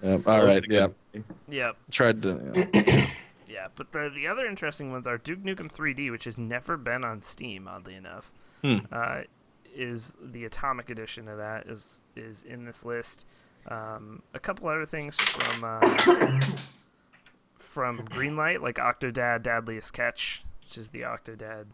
Yep. All right. Yep. Yep. Tried to. Yeah, but the other interesting ones are Duke Nukem 3D, which has never been on Steam, oddly enough. Is the Atomic edition of that is in this list. A couple other things from Greenlight, like Octodad Dadliest Catch, which is the Octodad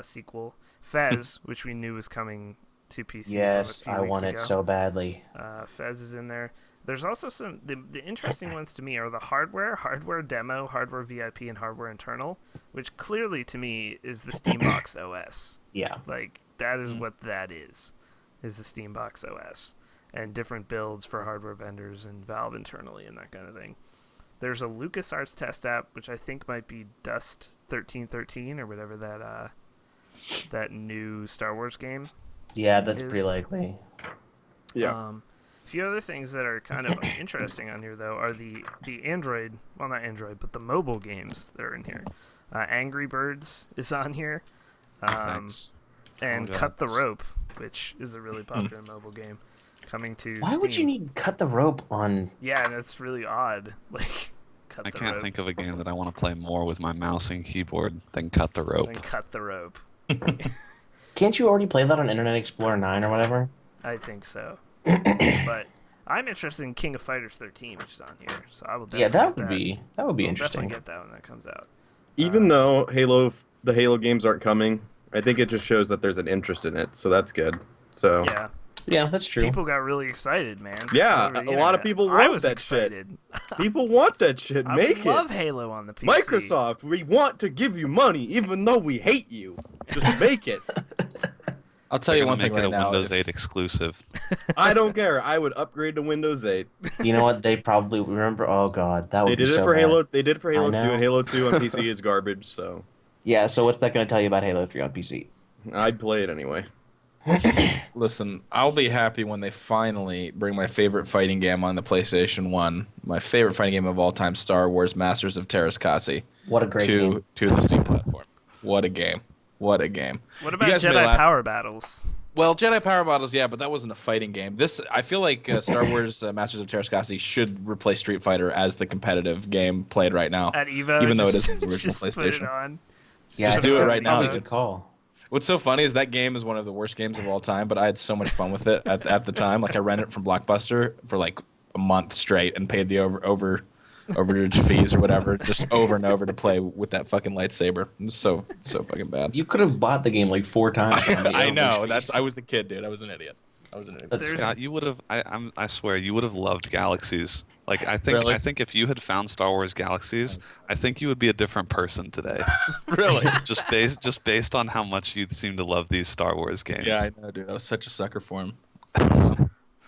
sequel. Fez, which we knew was coming to PC. Yes, from a I few weeks want it ago. so badly. Fez is in there. There's also some the interesting ones to me are the hardware demo, hardware VIP, and hardware internal, which clearly to me is the Steambox OS. Yeah. Like that is what that is. is the Steambox OS, and different builds for hardware vendors and Valve internally and that kind of thing. There's a LucasArts test app, which I think might be Dust 1313 or whatever that new Star Wars game. Yeah, that's is. pretty likely. Yeah. A few other things that are kind of interesting on here, though, are the Android, well, not Android, but the mobile games that are in here. Angry Birds is on here. Thanks. And Oh, God. Cut the Rope, which is a really popular mobile game, coming to Why would you Steam. need Cut the Rope on? Yeah, and it's really odd. Like, Cut I the can't Rope, think of a game that I want to play more with my mouse and keyboard than Cut the Rope. then Cut the Rope. Can't you already play that on Internet Explorer 9 or whatever? I think so. But I'm interested in King of Fighters 13, which is on here, so I will definitely Yeah, that get would be We'll interesting. definitely get that when that comes out. Even though the Halo games aren't coming, I think it just shows that there's an interest in it, so that's good. So Yeah. Yeah, that's true. People got really excited, man. Yeah, Over the a lot of internet. people I want was that shit. excited. people want that shit. I Make love it. Halo on the PC. Microsoft, we want to give you money, even though we hate you. Just make it. I'll tell They're you one gonna thing make right it a now. Windows if- 8 exclusive. I don't care. I would upgrade to Windows 8. You know what? They probably remember. Oh God, that would They be did it so for bad. Halo. They did it for I Halo 2, know. and Halo 2 on PC is garbage. So Yeah. So what's that going to tell you about Halo 3 on PC? I'd play it anyway. Listen, I'll be happy when they finally bring my favorite fighting game on the PlayStation 1. My favorite fighting game of all time, Star Wars Masters of Terrascasi, What a great game. to the Steam platform. What a game. What a game. What You about guys may Jedi laugh- Power Battles? Well, Jedi Power Battles, yeah, but that wasn't a fighting game. I feel like Star Wars Masters of Terrascasi should replace Street Fighter as the competitive game played right now. At Evo, Even though it just, isn't the original just put it PlayStation. on. Yeah, Just I do think it that's right now, probably a dude. good call. What's so funny is that game is one of the worst games of all time, but I had so much fun with it at the time. Like I rented it from Blockbuster for like a month straight and paid the overage fees or whatever, just over and over to play with that fucking lightsaber. It's so fucking bad. You could have bought the game like 4 times. on the I know. overage fees. I was the kid, dude. I was an idiot. That's There's- Scott, you would have. I swear, you would have loved Galaxies. Like I think. Really? I think if you had found Star Wars Galaxies, I think you would be a different person today. Really? just based on how much you seem to love these Star Wars games. Yeah, I know, dude. I was such a sucker for him.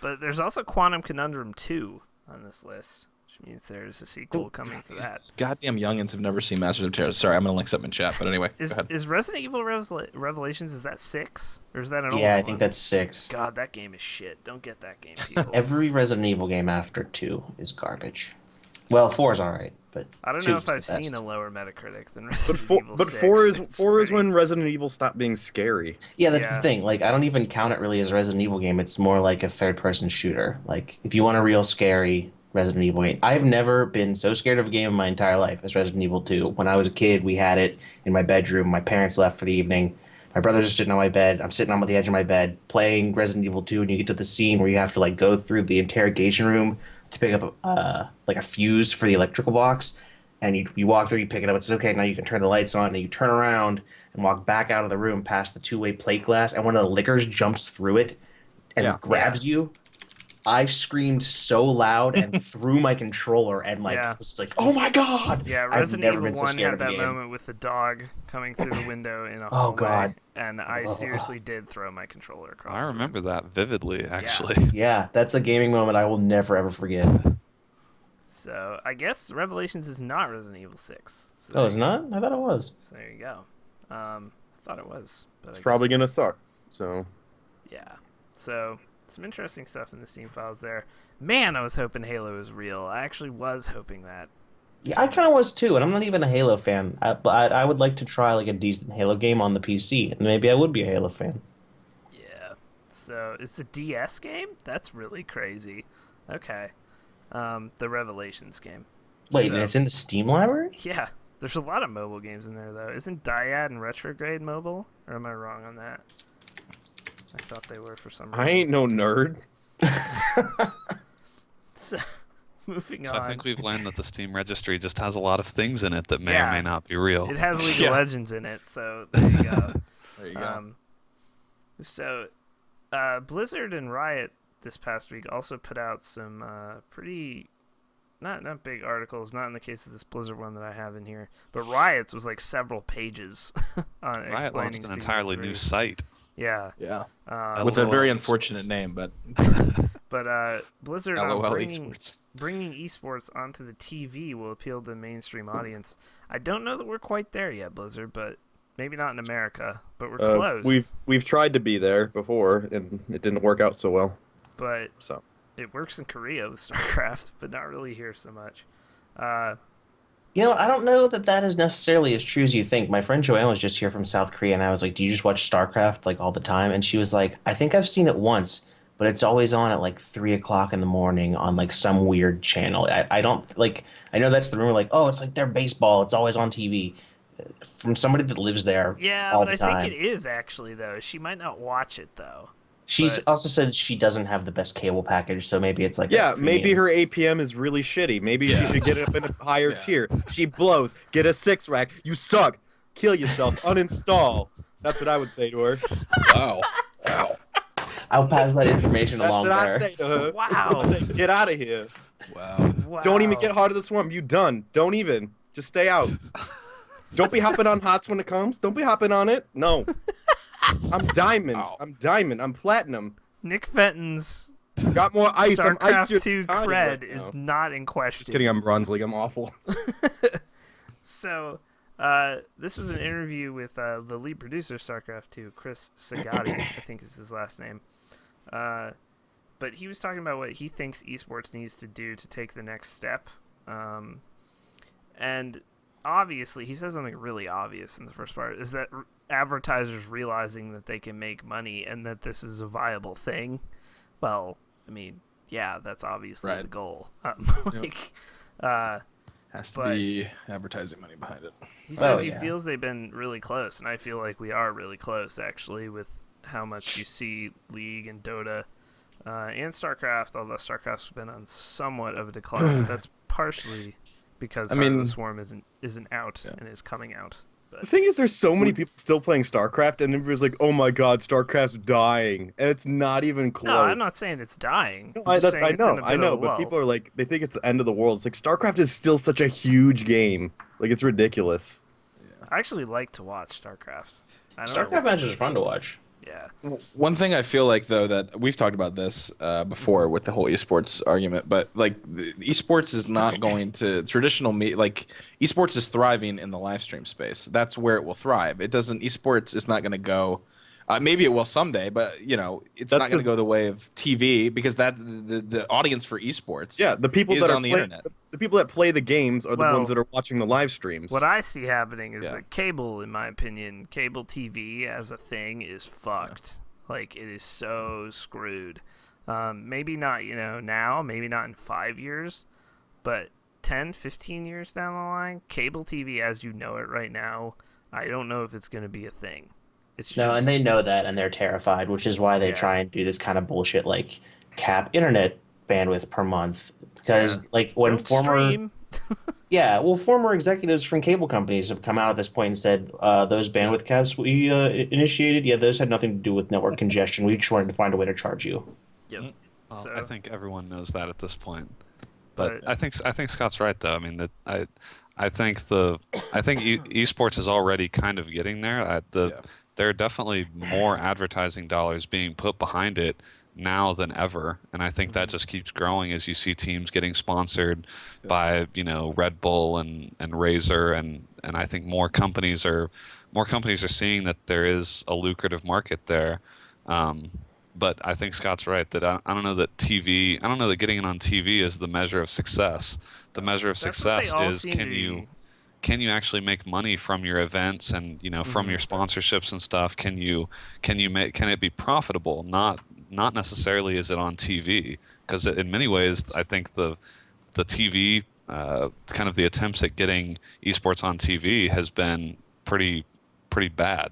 But there's also Quantum Conundrum 2 on this list, which means there's a sequel coming to that. Goddamn youngins have never seen Masters of Terror. Sorry, I'm gonna link something in chat. But anyway, go ahead. Is Resident Evil Revelations, is that 6? Or is that an older Yeah, I one? think that's 6. God, that game is shit. Don't get that game, people. Every Resident Evil game after 2 is garbage. Well, 4 is alright, but I don't 2 know is if the I've best. seen a lower Metacritic than But Resident four, Evil but 6. four is It's four is pretty- when Resident Evil stopped being scary. Yeah, that's Yeah. the thing. Like, I don't even count it really as a Resident Evil game. It's more like a third-person shooter. Like, if you want a real scary Resident Evil game, I've never been so scared of a game in my entire life as Resident Evil 2. When I was a kid, we had it in my bedroom. My parents left for the evening. My brother's just sitting on my bed. I'm sitting on the edge of my bed playing Resident Evil 2, and you get to the scene where you have to like go through the interrogation room to pick up like a fuse for the electrical box. And you walk through, you pick it up. It says, okay, now you can turn the lights on. And you turn around and walk back out of the room past the two-way plate glass, and one of the lickers jumps through it and Yeah. grabs you. I screamed so loud and threw my controller and like Yeah. was like, "Oh my god!" Yeah, I've Resident never Evil been so 1 scared had of a that game. moment with the dog coming through the window in a Oh, hallway, God. and I seriously did throw my controller across. I the remember room. that vividly, actually. Yeah, that's a gaming moment I will never ever forget. So I guess Revelations is not Resident Evil 6. So Oh, it's not? I thought it was. So there you go. I thought it was, but It's I probably guess, gonna suck. So yeah. So some interesting stuff in the Steam files there. Man, I was hoping Halo was real. I actually was hoping that. Yeah, I kind of was too, and I'm not even a Halo fan. But I would like to try like a decent Halo game on the PC, and maybe I would be a Halo fan. Yeah. So it's a DS game? That's really crazy. Okay. The Revelations game. Wait, So- and it's in the Steam library? Yeah. There's a lot of mobile games in there though. Isn't Dyad and Retrograde mobile? Or am I wrong on that? I thought they were for some reason. I ain't no nerd. So, moving So on. I think we've learned that the Steam registry just has a lot of things in it that may Yeah. or may not be real. It has League Yeah. of Legends in it, so there you go. There you go. So, Blizzard and Riot this past week also put out some pretty, not big articles, not in the case of this Blizzard one that I have in here, but Riot's was like several pages on Riot explaining launched an Season entirely 3. new site. Yeah. Yeah. With a very LOL unfortunate name, but Blizzard LOL bringing Esports. esports onto the TV will appeal to the mainstream audience. I don't know that we're quite there yet, Blizzard, but maybe not in America, but we're close. We've tried to be there before, and it didn't work out so well. But So it works in Korea with StarCraft, but not really here so much. I don't know that that is necessarily as true as you think. My friend Joanne was just here from South Korea, and I was like, "Do you just watch StarCraft like all the time?" And she was like, "I think I've seen it once, but it's always on at like 3 o'clock in the morning on like some weird channel. I don't like. I know that's the rumor. Like, oh, it's like their baseball. It's always on TV." From somebody that lives there Yeah, all but the I time. think it is actually though. She might not watch it though. She's But- also said she doesn't have the best cable package, so maybe it's like yeah, a maybe premium. her APM is really shitty. Maybe she should get it up in a higher Yeah. tier. She blows. Get a 6-rack. You suck. Kill yourself. Uninstall. That's what I would say to her. Wow. Wow. I'll pass that information That's along what there. I say to her. Wow. I say, get out of here. Wow. Wow. Don't even get Heart of the Swarm. You done. Don't even. Just stay out. Don't be hopping on HOTS when it comes. Don't be hopping on it. No. I'm diamond. Wow. I'm diamond. I'm platinum. Nick Fenton's Got more ice. I'm StarCraft icier 2 than Tanya cred right is now. not in question. Just kidding. I'm Bronze League. I'm awful. So, this was an interview with the lead producer of StarCraft 2, Chris Sagatti, I think is his last name. But he was talking about what he thinks esports needs to do to take the next step. And obviously, he says something really obvious in the first part, is that advertisers realizing that they can make money and that this is a viable thing. Well, I mean, yeah, that's obviously Right. the goal. Has to But- be advertising money behind it. He Oh, says he yeah. feels they've been really close, and I feel like we are really close, actually, with how much you see League and Dota and StarCraft, although StarCraft's been on somewhat of a decline. But that's partially because I Heart of mean- the Swarm isn't out Yeah. and is coming out. The thing is, there's so many people still playing StarCraft, and everybody's like, "Oh my God, StarCraft's dying," and it's not even close. No, I'm not saying it's dying. No, I'm just I saying it's in know, a I bit know, of a but lull. people are like, they think it's the end of the world. It's like StarCraft is still such a huge game. Like, it's ridiculous. I actually like to watch StarCraft. I don't StarCraft know. matches are fun to watch. Yeah. One thing I feel like, though, that we've talked about this before with the whole esports argument, but like esports is not going to like esports is thriving in the live stream space. That's where it will thrive. It doesn't. Esports is not going to go. Maybe it will someday, but it's That's not going 'cause- to go the way of TV because the audience for esports. Yeah, the people is that are on the playing, internet. the people that play the games are the Well, ones that are watching the live streams. What I see happening is Yeah. that cable, in my opinion, cable TV as a thing is fucked. Like, it is so screwed. Maybe not, now, maybe not in 5 years, but 10, 15 years down the line, cable TV as you know it right now, I don't know if it's going to be a thing. It's No, just, and they know that, and they're terrified, which is why they Yeah. try and do this kind of bullshit, like cap internet bandwidth per month. Because, like, when don't stream. former executives from cable companies have come out at this point and said those bandwidth caps we initiated, those had nothing to do with network congestion. We just wanted to find a way to charge you. Yep. Well, So- I think everyone knows that at this point. But But- I think Scott's right though. I mean that I think esports is already kind of getting there. There are definitely more advertising dollars being put behind it now than ever, and I think that just keeps growing as you see teams getting sponsored by Red Bull and Razer, and I think more companies are seeing that there is a lucrative market there. But I think Scott's right that I don't know that getting it on TV is the measure of success. The measure of That's what they success all is seem can to you be. can you actually make money from your events and from your sponsorships and stuff? Can it be profitable? Not necessarily is it on TV, because in many ways I think the TV kind of the attempts at getting esports on TV has been pretty bad.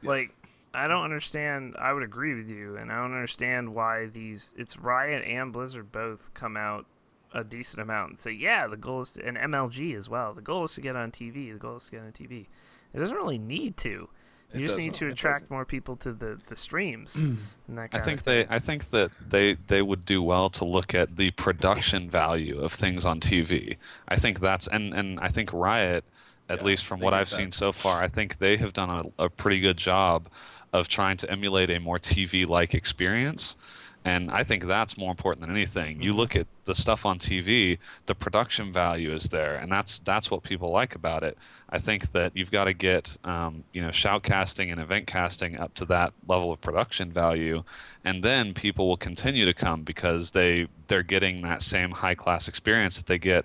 Like, I don't understand. I would agree with you, and I don't understand why it's Riot and Blizzard both come out a decent amount and say, yeah, the goal is and MLG as well. The goal is to get on TV. The goal is to get on TV. It doesn't really need to. You just need to attract more people to the streams and that kind of thing. I think that they would do well to look at the production value of things on TV. I think that's and I think Riot, at least from what I've seen so far, I think they have done a pretty good job of trying to emulate a more TV-like experience. And I think that's more important than anything. You look at the stuff on TV, the production value is there, and that's what people like about it. I think that you've got to get shoutcasting and event casting up to that level of production value, and then people will continue to come because they're getting that same high class experience that they get,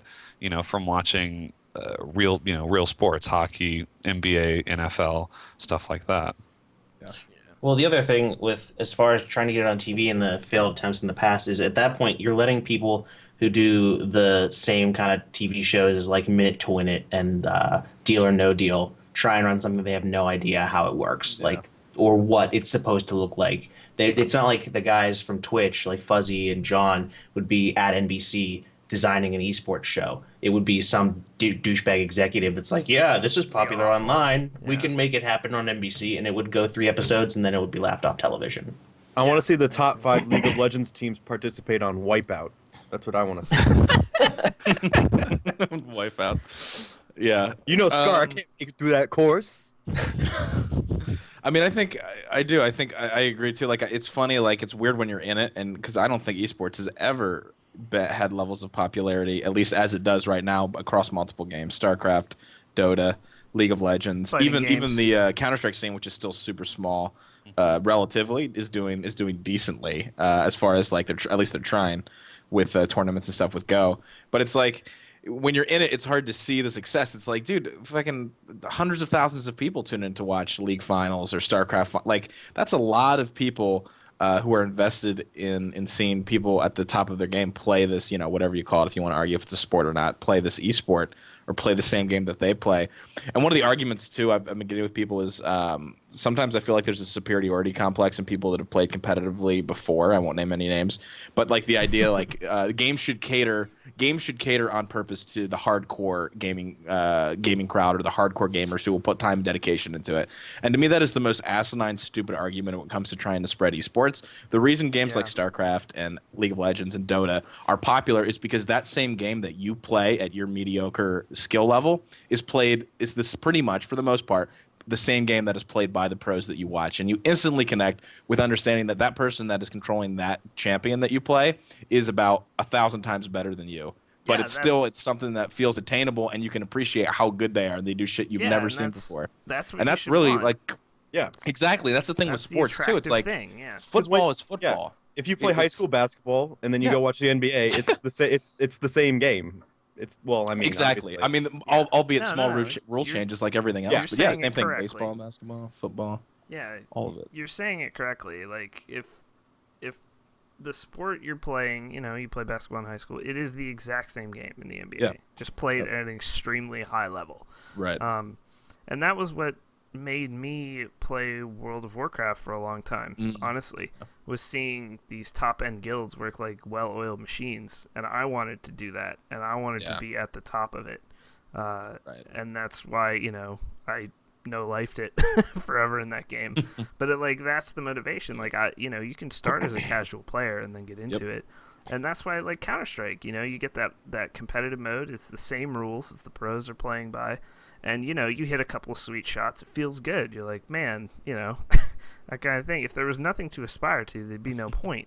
from watching real sports, hockey, NBA, NFL, stuff like that. Yeah. Well, the other thing with as far as trying to get it on TV and the failed attempts in the past is at that point you're letting people who do the same kind of TV shows as like Minute to Win It and Deal or No Deal try and run something they have no idea how it works, like or what it's supposed to look like. It's not like the guys from Twitch, like Fuzzy and John, would be at NBC designing an esports show. It would be some douchebag executive that's like, yeah, this is popular online. Yeah. We can make it happen on NBC, and it would go 3 episodes, and then it would be laughed off television. I want to see the top 5 League of Legends teams participate on Wipeout. That's what I want to see. Wipeout. Yeah. Scar, I can't make it through that course. I mean, I think I do. I think I agree, too. Like, it's funny. Like, it's weird when you're in it, and because I don't think esports has ever had levels of popularity, at least as it does right now, across multiple games. StarCraft, Dota, League of Legends, even the Counter-Strike scene, which is still super small, relatively, is doing decently as far as like at least they're trying with tournaments and stuff with Go. But it's like when you're in it, it's hard to see the success. It's like, dude, fucking hundreds of thousands of people tune in to watch League finals or StarCraft. Like, that's a lot of people who are invested in seeing people at the top of their game play this, whatever you call it, if you want to argue if it's a sport or not, play this esport or play the same game that they play. And one of the arguments, too, I've been getting with people is sometimes I feel like there's a superiority complex in people that have played competitively before. I won't name any names. But, like, the idea, like, games should cater on purpose to the hardcore gaming crowd or the hardcore gamers who will put time and dedication into it. And to me, that is the most asinine, stupid argument when it comes to trying to spread esports. The reason games like StarCraft and League of Legends and Dota are popular is because that same game that you play at your mediocre skill level is this pretty much, for the most part, the same game that is played by the pros that you watch, and you instantly connect with understanding that person that is controlling that champion that you play is about 1,000 times better than you. But it's something that feels attainable, and you can appreciate how good they are. They do shit you've never seen before. That's really want. like, exactly. That's the thing with sports too. It's like football is football. Yeah. If you play high school basketball and then you go watch the NBA, it's the same game. Exactly. I mean, albeit small rule changes like everything else. Yeah, but same thing. Baseball, basketball, football. Yeah, all of it. You're saying it correctly. Like if the sport you're playing, you play basketball in high school, it is the exact same game in the NBA, just played at an extremely high level. Right. And that was what made me play World of Warcraft for a long time, honestly, was seeing these top-end guilds work like well-oiled machines, and I wanted to do that, and I wanted to be at the top of it. And that's why, I no-lifed it forever in that game. But that's the motivation. Like, you can start as a casual player and then get into it. And that's why I like Counter-Strike. You get that competitive mode. It's the same rules as the pros are playing by. And, you hit a couple of sweet shots. It feels good. You're like, man, that kind of thing. If there was nothing to aspire to, there'd be no point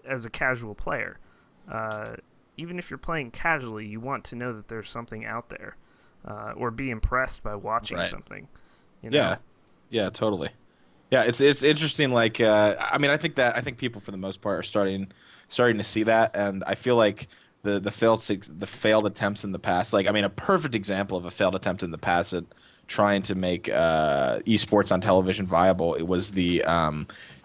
as a casual player. Even if you're playing casually, you want to know that there's something out there or be impressed by watching something. Yeah, totally. Yeah, it's interesting. Like, I think people for the most part are starting to see that, and I feel like the failed attempts in the past. Like, I mean, a perfect example of a failed attempt in the past at trying to make esports on television viable. It was the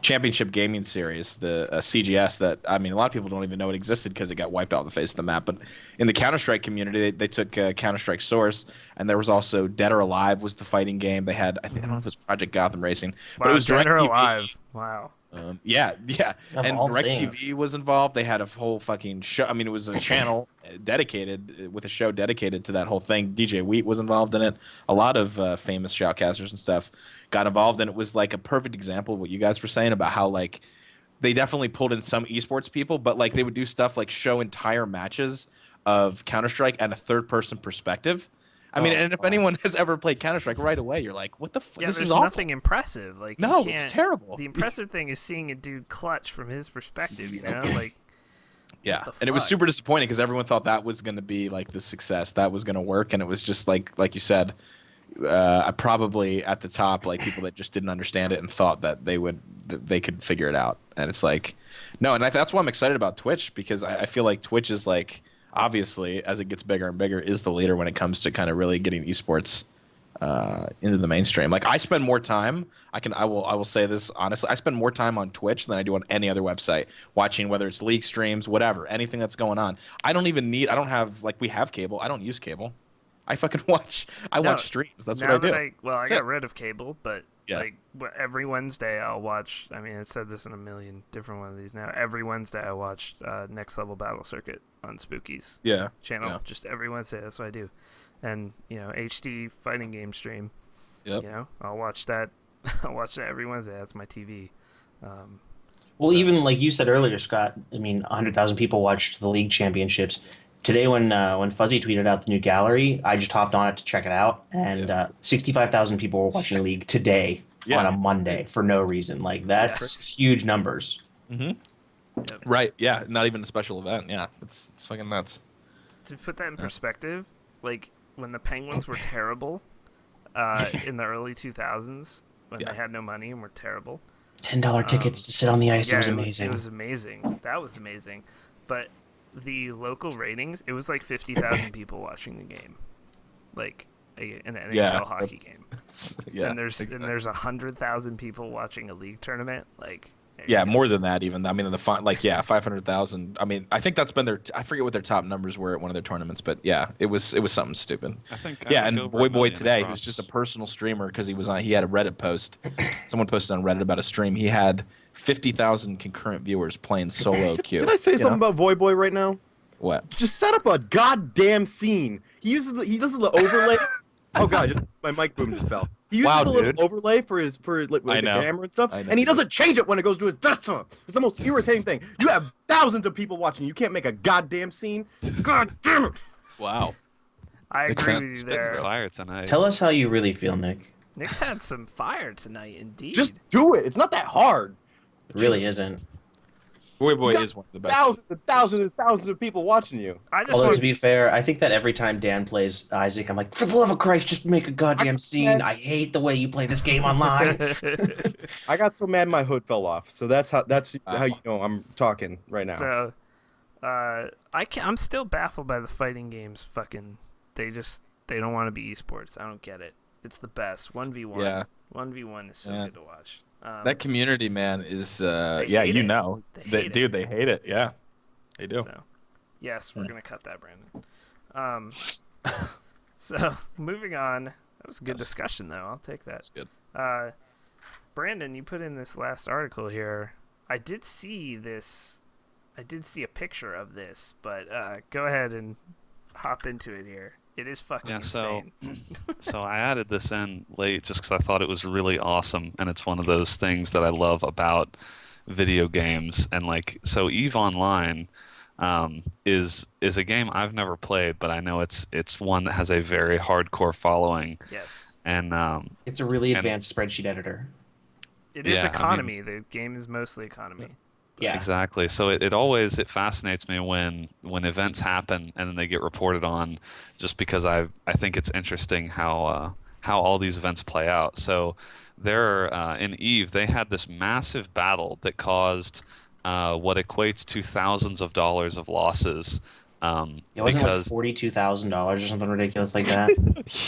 Championship Gaming Series, the CGS. That, I mean, a lot of people don't even know it existed because it got wiped out of the face of the map. But in the Counter-Strike community, they took Counter-Strike Source, and there was also Dead or Alive was the fighting game. They had, I don't know if it was Project Gotham Racing, but it was Dead or DirecTV. Alive. Wow. And DirecTV was involved. They had a whole fucking show. I mean, it was a channel dedicated with a show dedicated to that whole thing. DJ Wheat was involved in it. A lot of famous shoutcasters and stuff got involved, and it was like a perfect example of what you guys were saying about how like they definitely pulled in some esports people, but like they would do stuff like show entire matches of Counter-Strike at a third-person perspective. I mean, and if anyone has ever played Counter-Strike, right away you're like, what the fuck? Yeah, This there's is awful. nothing impressive. Like, you No, can't- it's terrible. The impressive thing is seeing a dude clutch from his perspective, you know? Like, Yeah, the and it was fuck? super disappointing because everyone thought that was going to be like the success that was going to work, and it was just like you said, I probably at the top like people that just didn't understand it and thought that they could figure it out, and it's like, no, and that's why I'm excited about Twitch, because I feel like Twitch is like, obviously as it gets bigger and bigger, is the leader when it comes to kind of really getting esports into the mainstream. Like I spend more time. I will say this honestly. I spend more time on Twitch than I do on any other website, watching whether it's league streams, whatever, anything that's going on. I don't have like, we have cable. I don't use cable. I fucking watch. I watch streams. That's what I do. I got rid of cable, but Yeah. like every Wednesday I'll watch. I mean, I've said this in a million different one of these now. Every Wednesday I watch Next Level Battle Circuit on Spooky's channel. Yeah. Just every Wednesday. That's what I do. And HD fighting game stream. Yep. I'll watch that. I'll watch that every Wednesday. That's my TV. Well, even like you said earlier, Scott, I mean, 100,000 people watched the league championships. Today, when Fuzzy tweeted out the new gallery, I just hopped on it to check it out, and 65,000 people were watching the league today on a Monday for no reason. Like, that's huge numbers. Mm-hmm. Yep. Right. Yeah. Not even a special event. Yeah. It's fucking nuts. To put that in perspective, like when the Penguins were terrible in the early 2000s, when they had no money and were terrible. $10 tickets to sit on the ice. It was amazing. It was amazing. That was amazing. But the local ratings, it was like 50,000 people watching the game, like an NHL hockey game. And there's 100,000 people watching a league tournament. Like, more than that even. I mean, 500,000. I mean, I think that's been I forget what their top numbers were at one of their tournaments, but yeah, it was something stupid. I think and Boy today, across. who's just a personal streamer because he had a Reddit post. Someone posted on Reddit about a stream. He had 50,000 concurrent viewers playing solo queue. Can I say something about Void Boy right now? What? Just set up a goddamn scene. He does the overlay. Oh god, my mic boom just fell. He uses the little overlay for his the camera and stuff, and he doesn't change it when it goes to his desktop. It's the most irritating thing. You have thousands of people watching. You can't make a goddamn scene. God damn it! Wow. I agree with you there. Fire tonight. Tell us how you really feel, Nick. Nick's had some fire tonight, indeed. Just do it. It's not that hard. It really isn't. Boy is one of the best. Thousands and thousands of people watching you. Although, to be fair, I think that every time Dan plays Isaac, I'm like, for the love of Christ, just make a goddamn scene. I hate the way you play this game online. I got so mad my hood fell off. So that's how you know I'm talking right now. So, I'm still baffled by the fighting games. Fucking, they don't want to be esports. I don't get it. It's the best. 1v1. Yeah. 1v1 is so good to watch. That community, man, is they hate it. Yeah, they do. So, yes, we're gonna cut that, Brandon. So moving on. That was a good discussion, though. I'll take that. That's good. Brandon, you put in this last article here. I did see a picture of this, but go ahead and hop into it here. It is fucking insane. So I added this in late just because I thought it was really awesome, and it's one of those things that I love about video games. And so EVE Online is a game I've never played, but I know it's one that has a very hardcore following. Yes. And it's a really advanced spreadsheet editor. It is economy. The game is mostly economy. Yeah, exactly. So it fascinates me when events happen and then they get reported on, just because I think it's interesting how all these events play out. So there in EVE they had this massive battle that caused what equates to thousands of dollars of losses. It wasn't like $42,000 or something ridiculous like that.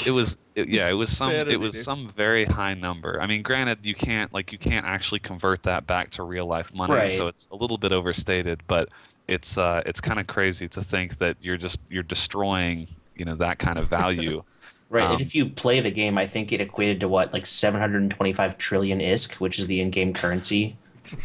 It was some very high number. I mean, granted, you can't actually convert that back to real life money, right. So it's a little bit overstated. But it's kind of crazy to think that you're destroying that kind of value. Right, and if you play the game, I think it equated to like 725 trillion ISK, which is the in-game currency.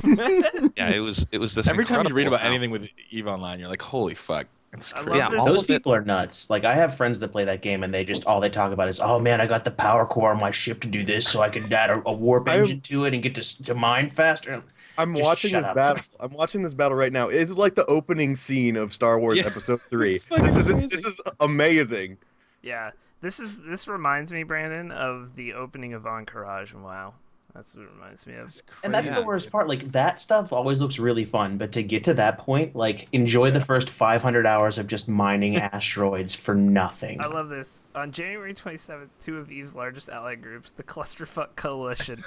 Yeah, it was this. Every time you read about anything with EVE Online, you're like, holy fuck. It's crazy. Yeah, those people are nuts. Like, I have friends that play that game, and they just all they talk about is, oh man, I got the power core on my ship to do this, so I can add a warp engine to it and get to mine faster. I'm watching this battle. I'm watching this battle right now. It's like the opening scene of Star Wars Episode 3. This is amazing. Yeah, This reminds me, Brandon, of the opening of Encourage and WoW. That's what it reminds me of. And that's the worst part. Like, that stuff always looks really fun, but to get to that point, like, enjoy the first 500 hours of just mining asteroids for nothing. I love this. On January 27th, two of EVE's largest allied groups, the Clusterfuck Coalition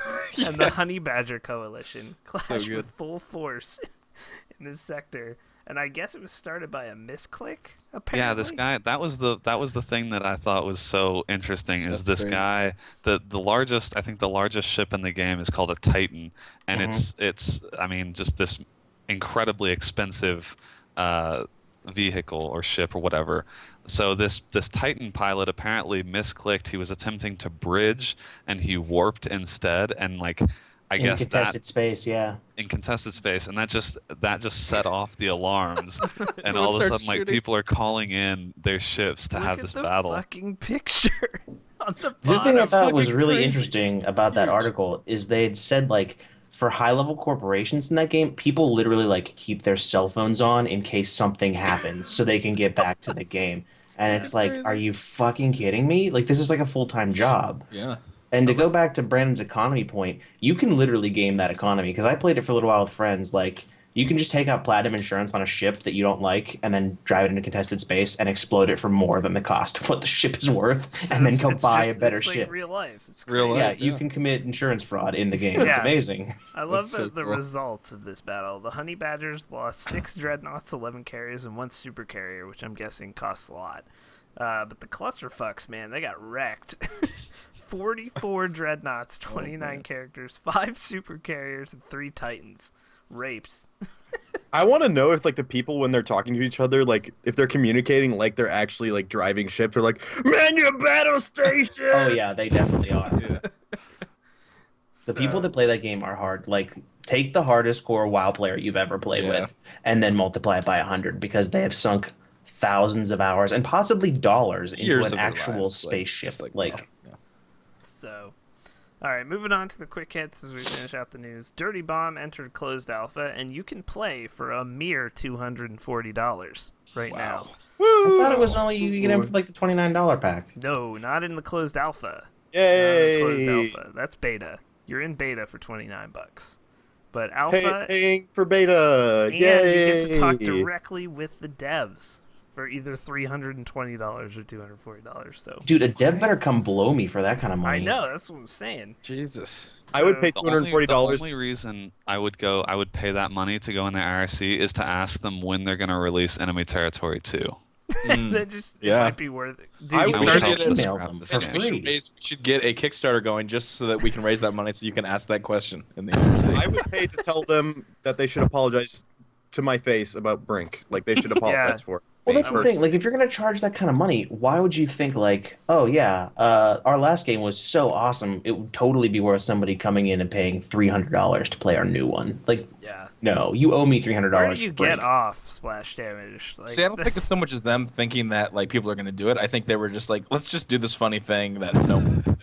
and the Honey Badger Coalition, clashed with full force in this sector. And I guess it was started by a misclick, apparently. Yeah, this guy, that was the thing that I thought was so interesting is That's this crazy. guy, the largest, I think the largest ship in the game is called a Titan, and it's I mean, just this incredibly expensive vehicle or ship or whatever. So this Titan pilot apparently misclicked. He was attempting to bridge and he warped instead, and like I In guess contested space, yeah. in contested space, and that just set off the alarms, and all of a Starts sudden, like, shooting. people are calling in their ships to have this battle. Fucking picture on the The other thing I bottom. thought was fucking really crazy. interesting about that article is they had said, like, for high-level corporations in that game, people literally, like, keep their cell phones on in case something happens so they can get back to the game. And it's like, are you fucking kidding me? Like, this is like a full-time job. Yeah. And to go back to Brandon's economy point, you can literally game that economy because I played it for a little while with friends. Like, you can just take out platinum insurance on a ship that you don't like and then drive it into contested space and explode it for more than the cost of what the ship is worth, and then go buy a better it's ship. Like real life. It's Real crazy. life. Yeah, you yeah. can commit insurance fraud in the game. It's Yeah. amazing. I love That's so the cool. results of this battle. The Honey Badgers lost 6 dreadnoughts, 11 carriers, and 1 super carrier, which I'm guessing costs a lot. But the clusterfucks, man, they got wrecked. 44 dreadnoughts, 29 characters, 5 super carriers, and 3 titans. Raped. I want to know if like the people when they're talking to each other, like if they're communicating like they're actually like driving ships, or like man your battle station. Oh yeah, they definitely are. Yeah. The people that play that game are hard. Like, take the hardest core WoW player you've ever played Yeah. with, and then multiply it by 100 because they have sunk thousands of hours and possibly dollars into Years an of their actual lives, spaceship. just Like, wow. Yeah. So, all right, moving on to the quick hits as we finish out the news. Dirty Bomb entered closed alpha, and you can play for a mere $240 right now. I thought it was only you can get them for like the $29 pack. No, not in the closed alpha. Yay! Closed alpha. That's beta. You're in beta for $29. But alpha, Paying for beta. and Yay! you get to talk directly with the devs for either $320 or $240. So Dude, a dev better come below me for that kind of money. I know, that's what I'm saying. Jesus. I would pay So- $240. The only reason I would pay that money to go in their IRC is to ask them when they're going to release Enemy Territory 2. That just it Yeah. might be worth it. Dude, I you would should start take- getting email scrap them this for game. free. We should get a Kickstarter going just so that we can raise that money so you can ask that question in the IRC. I would pay to tell them that they should apologize to my face about Brink. Like they should apologize for it. Well, that's the thing. Like, if you're gonna charge that kind of money, why would you think like, oh yeah, our last game was so awesome, it would totally be worth somebody coming in and paying $300 to play our new one? Like, Yeah. no, you owe me $300. Where do you for get Brink. off splash damage? Like, See, I don't think it's so much as them thinking that like people are going to do it. I think they were just like, let's just do this funny thing that no one did.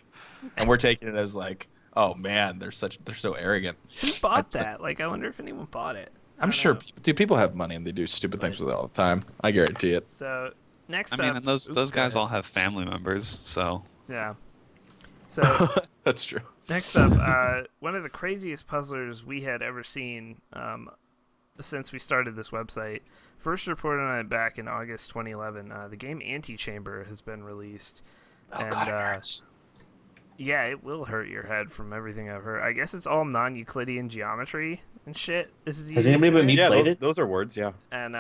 And we're taking it as like, oh man, they're so arrogant. who bought That's- that? Like, I wonder if anyone bought it. I I'm don't sure, know. dude, people have money and they do stupid things with it all the time. I guarantee it. So next I up, mean, and those Oop, guys go ahead. all have family members, so Yeah. So That's true. next up, one of the craziest puzzlers we had ever seen since we started this website. First reported on it back in August 2011. The game Antichamber has been released. Oh and, god, it hurts. Yeah, it will hurt your head from everything I've heard. I guess it's all non-Euclidean geometry and shit. Has anybody but me Yeah, played those, it? those are words. Yeah. And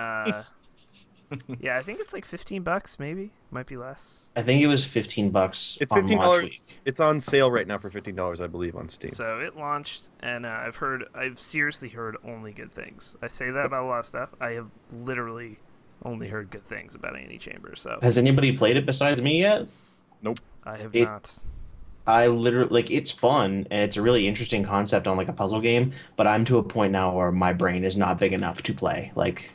yeah, I think it's like $15, maybe. Might be less. I think it was $15. It's on launch $15. week. It's on sale right now for $15, I believe, on Steam. So it launched, and I've seriously heard only good things. I say that about a lot of stuff. I have literally only heard good things about Antichamber. So Has anybody played it besides me yet? I have It- not. I literally like it's fun and it's a really interesting concept on like a puzzle game, but I'm to a point now where my brain is not big enough to play. Like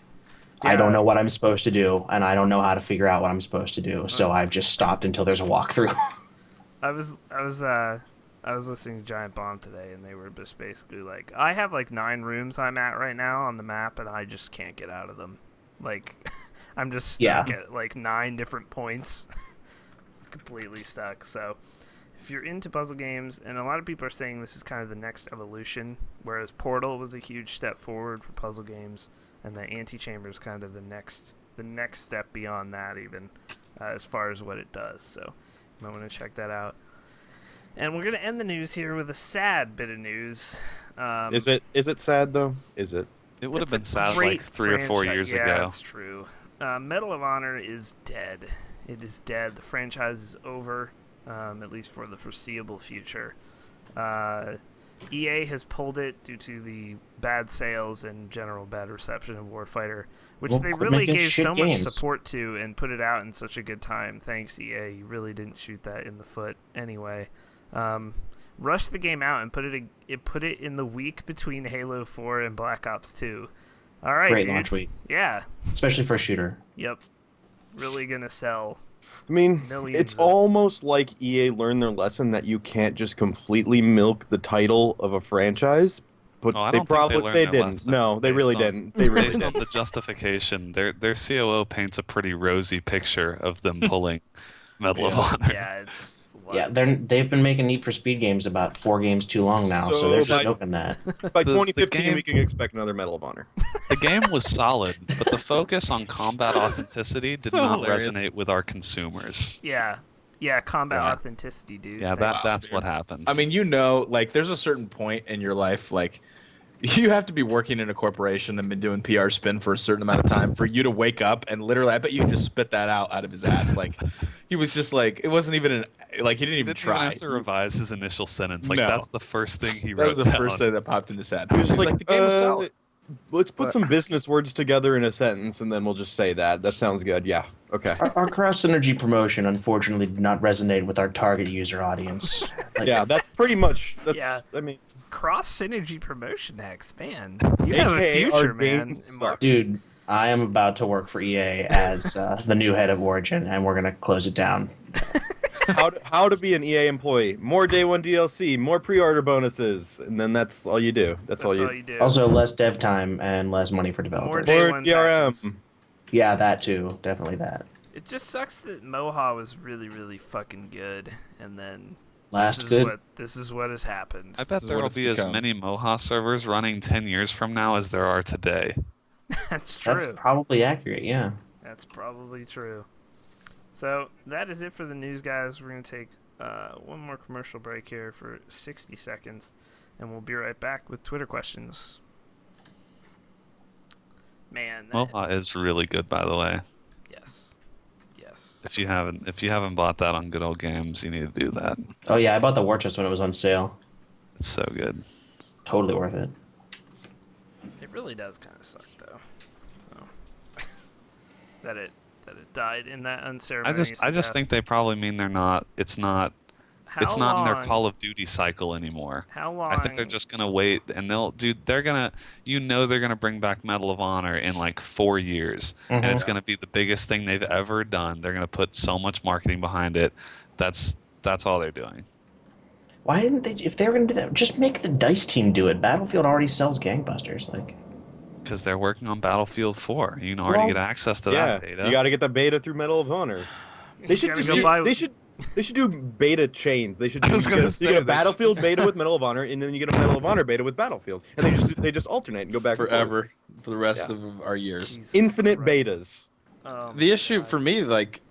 I don't Yeah. know what I'm supposed to do and I don't know how to figure out what I'm supposed to do. So I've just stopped until there's a walkthrough. I was listening to Giant Bomb today, and they were just basically like, I have like 9 rooms I'm at right now on the map, and I just can't get out of them. Like, I'm just stuck Yeah. at like 9 different points. It's completely stuck. So if you're into puzzle games, and a lot of people are saying this is kind of the next evolution, whereas Portal was a huge step forward for puzzle games, and the Antichamber is kind of the next step beyond that, even as far as what it does. So you might want to check that out. And we're gonna end the news here with a sad bit of news. Is it sad though? Is it? It would have been sad like 3 or 4 years ago. Yeah, that's true. Medal of Honor is dead. It is dead. The franchise is over, at least for the foreseeable future. EA has pulled it due to the bad sales and general bad reception of Warfighter, which they really gave so much support to and put it out in such a good time. Thanks, EA. You really didn't shoot that in the foot anyway. Rushed the game out and put it in the week between Halo 4 and Black Ops 2. All right, Great dude. launch week. Yeah. Especially for a shooter. Yep. Really gonna sell. I mean, millions it's almost like EA learned their lesson that you can't just completely milk the title of a franchise. But I they don't think probably they didn't. lesson No, they really didn't. They really Based on didn't. the justification, their COO paints a pretty rosy picture of them pulling Medal of Honor. Yeah, it's. Yeah, they've been making Need for Speed games about 4 games too long now, so they're just milking that. By The 2015, game- we can expect another Medal of Honor. The game was solid, but the focus on combat authenticity did So not hilarious. resonate with our consumers. Yeah, combat authenticity, dude. Yeah, that's what happened. I mean, like, there's a certain point in your life, like, you have to be working in a corporation and been doing PR spin for a certain amount of time for you to wake up and literally, I bet you just spit that out of his ass. Like, he was just like, it wasn't even he didn't even try. Have to revise his initial sentence. Like, No. that's the first thing he That wrote was the down. first thing that popped in his head. He was just like, the game was solid. let's put some business words together in a sentence, and then we'll just say that. That sounds good. Yeah. Okay. Our cross synergy promotion unfortunately did not resonate with our target user audience. Like, Yeah, that's pretty much. That's. Yeah. I mean, Cross synergy promotion X, man. You have a AKA our future, man. games suck. dude, I am about to work for EA as the new head of Origin, and we're gonna close it down. how to be an EA employee? More day one DLC, more pre-order bonuses, and then that's all you do. That's all you do. Also, less dev time and less money for developers. More day More one DRM. patches. Yeah, that too. Definitely that. It just sucks that Moha was really, really fucking good, and then Last good. This is what has happened. I bet is there what will it's be as become. many Moha servers running 10 years from now as there are today. That's true. That's probably accurate. Yeah. That's probably true. So that is it for the news, guys. We're going to take one more commercial break here for 60 seconds, and we'll be right back with Twitter questions. Man, Moha is really good, by the way. yes. If you haven't bought that on Good Old Games, you need to do that. Oh yeah, I bought the war chest when it was on sale. It's so good. Totally worth it. It really does kind of suck, though. So that it died in that unceremonious. I just death. think they probably mean it's not in their Call of Duty cycle anymore. How long? I think they're just gonna wait, and they're gonna bring back Medal of Honor in like 4 years, and it's gonna be the biggest thing they've ever done. They're gonna put so much marketing behind it. That's all they're doing. Why didn't they? If they were gonna do that, just make the Dice team do it. Battlefield already sells gangbusters. Like, Because they're working on Battlefield 4. You can already get access to that beta. You got to get the beta through Medal of Honor. They should gotta just go do, buy- they should do beta chains. They should do, I was gonna you say, get a they Battlefield beta with Medal of Honor, and then you get a Medal of Honor beta with Battlefield, and they just alternate and go back and forth. Forever, for the rest Yeah. of our years. Jesus Infinite Christ. betas. Oh The my issue God. for me, like,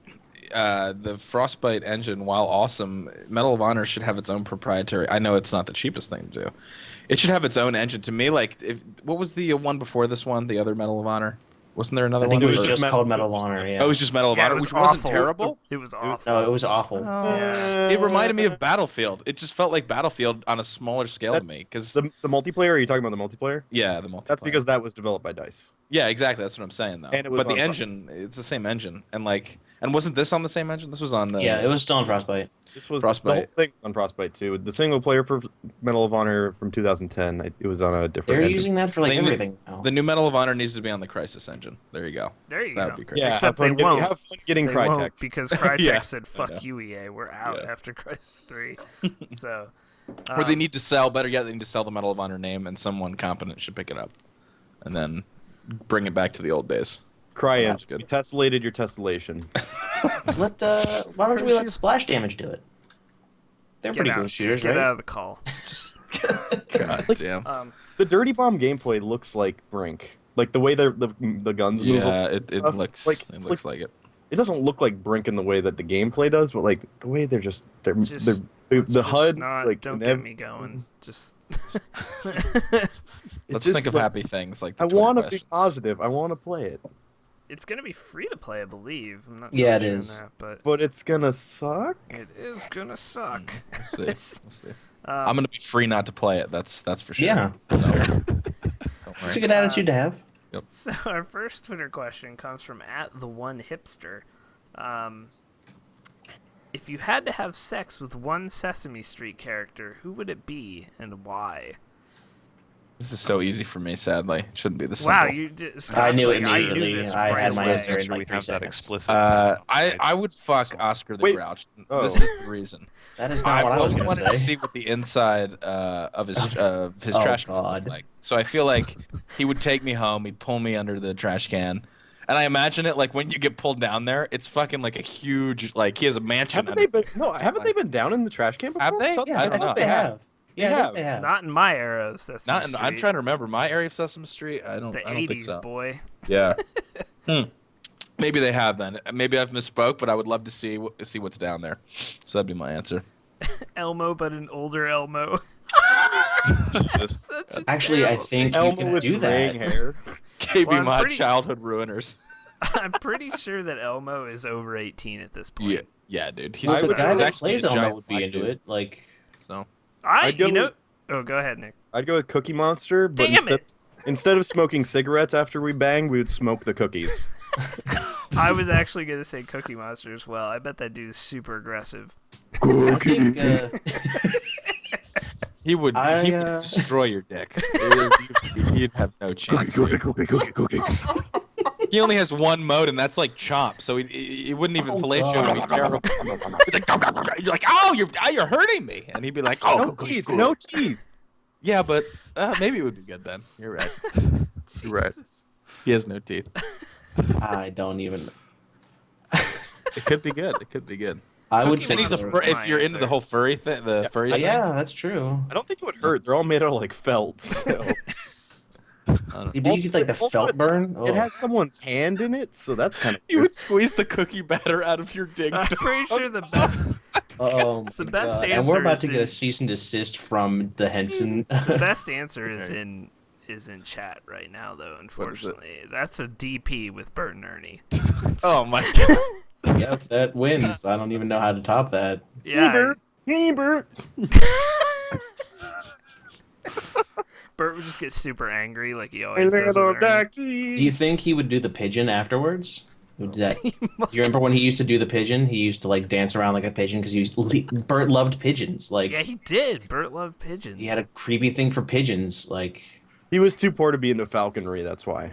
the Frostbite engine, while awesome, Medal of Honor should have its own proprietary. I know it's not the cheapest thing to do. It should have its own engine. To me, like, what was the one before this one? The other Medal of Honor? Wasn't there another I think one? it was Or- just called Medal of Honor. Yeah. Oh, it was just Medal of Yeah, it Honor, was which wasn't awful. terrible. It was awful. No, it was awful. Yeah. It reminded me of Battlefield. It just felt like Battlefield on a smaller scale to me. Because the multiplayer. Are you talking about the multiplayer? yeah, the multiplayer. That's because that was developed by Dice. Yeah, exactly. That's what I'm saying though. And it was but the on engine, it's the same engine, and wasn't this on the same engine? This was on the. Yeah, it was still on Frostbite. This was Frostbite. the whole thing on Frostbite too. The single player for Medal of Honor from 2010. It was on a different. They're engine. using that for like They- everything. now. The new Medal of Honor needs to be on the Crisis engine. There you go. There you That go. would be great. Yeah, Except have fun they won't. Have fun getting They Crytek. won't because Crytek Yeah, said, I know. "Fuck you, EA. We're out Yeah. after Crisis 3." So, Or they need to sell. Better yet, they need to sell the Medal of Honor name, and someone competent should pick it up, and then bring it back to the old days. Cryant, That's good. we tessellated your tessellation. Why don't we let splash damage do it? They're pretty good shooters, Just get right? out of the call. Just God damn. The Dirty Bomb gameplay looks like Brink. Like the way the guns move. Yeah, it stuff, looks like- it looks like it. It doesn't look like Brink in the way that the gameplay does, but like the way they're let's the just HUD. not, like don't and get me going. Just Let's just think of look- happy things like the I Twitter want to be questions. positive. I want to play it, it's gonna be free to play, I believe. I'm not Yeah, totally it sure on is. That, but it's gonna suck. it is gonna suck. We'll see. We'll see. Um, I'm gonna be free not to play it. That's for sure. Yeah, That's fair. Don't it's a worry. good attitude to have. So our first Twitter question comes from @the1hipster. If you had to have sex with one Sesame Street character, who would it be and why? This is so easy for me. Sadly, it shouldn't be this Wow, simple. you did. I knew it I knew immediately. this I right had my away. answer in Make sure we like 3 have that seconds. explicit. I would fuck Oscar the Wait. Grouch. Oh. This is the reason. That is I not what I was always going wanted to to say. see what the inside of his Oh, trash can God. looked like. So I feel like he would take me home. He'd pull me under the trash can, and I imagine it like when you get pulled down there, it's fucking like a huge like he has a mansion. Haven't they been? No, haven't they been down in the trash can before? Have they? Thought- Yeah, I I don't think know. they have. They Yeah, I think have. they have. Not in my era of Sesame Not. In, Street. I'm trying to remember my area of Sesame Street. I don't The think 80s, so. boy. Yeah. Maybe they have then. Maybe I've misspoke, but I would love to see what's down there. So that'd be my answer. Elmo, but an older Elmo. Jesus. Actually, I Terrible think thing. you Elmo can with do graying that. hair. KB Well, I'm Mod pretty- childhood ruiners. I'm pretty sure that Elmo is over 18 at this point. Yeah, dude. He's, Well, the would- guy he's that actually plays a Elmo giant would be black into dude. it. Like, So I'd go you know. with- Oh, go ahead, Nick. I'd go with Cookie Monster, but Damn instead of smoking cigarettes after we bang, we would smoke the cookies. I was actually gonna say Cookie Monster as well. I bet that dude is super aggressive. I think, he would I, he would destroy your dick. You'd have no chance. Cookie. He only has one mode, and that's like chomp. So he wouldn't even fellatio you. He'd be terrible. He's like, you're like, oh, you're hurting me, and he'd be like, oh, No teeth. No teeth. yeah, but maybe it would be good then. You're right. You're right. Jesus. He has no teeth. I don't even. It could be good. It could be good. I would Cookie say And he's a Monster. if you're into the whole furry thing, the furry thing. Yeah, that's true. I don't think it would hurt. They're all made out of like felt. So. I don't know. Did you get like the Also, felt burn? Oh. It has someone's hand in it, so that's kind of. You would squeeze the cookie batter out of your dick. I'm pretty sure the best Oh, The my best God. And we're answer about is to get a in- cease and desist from the Henson. the best answer is in chat right now though. Unfortunately, that's a DP with Bert and Ernie. Oh my god. Yep, that wins. I don't even know how to top that. Yeah, Bert. Bert would just get super angry like he always does. With Ernie. Do you think he would do the pigeon afterwards? Would that? Do you remember when he used to do the pigeon? He used to like dance around like a pigeon because Bert loved pigeons. Like Yeah, he did. Bert loved pigeons. he had a creepy thing for pigeons. Like He was too poor to be into falconry. That's why.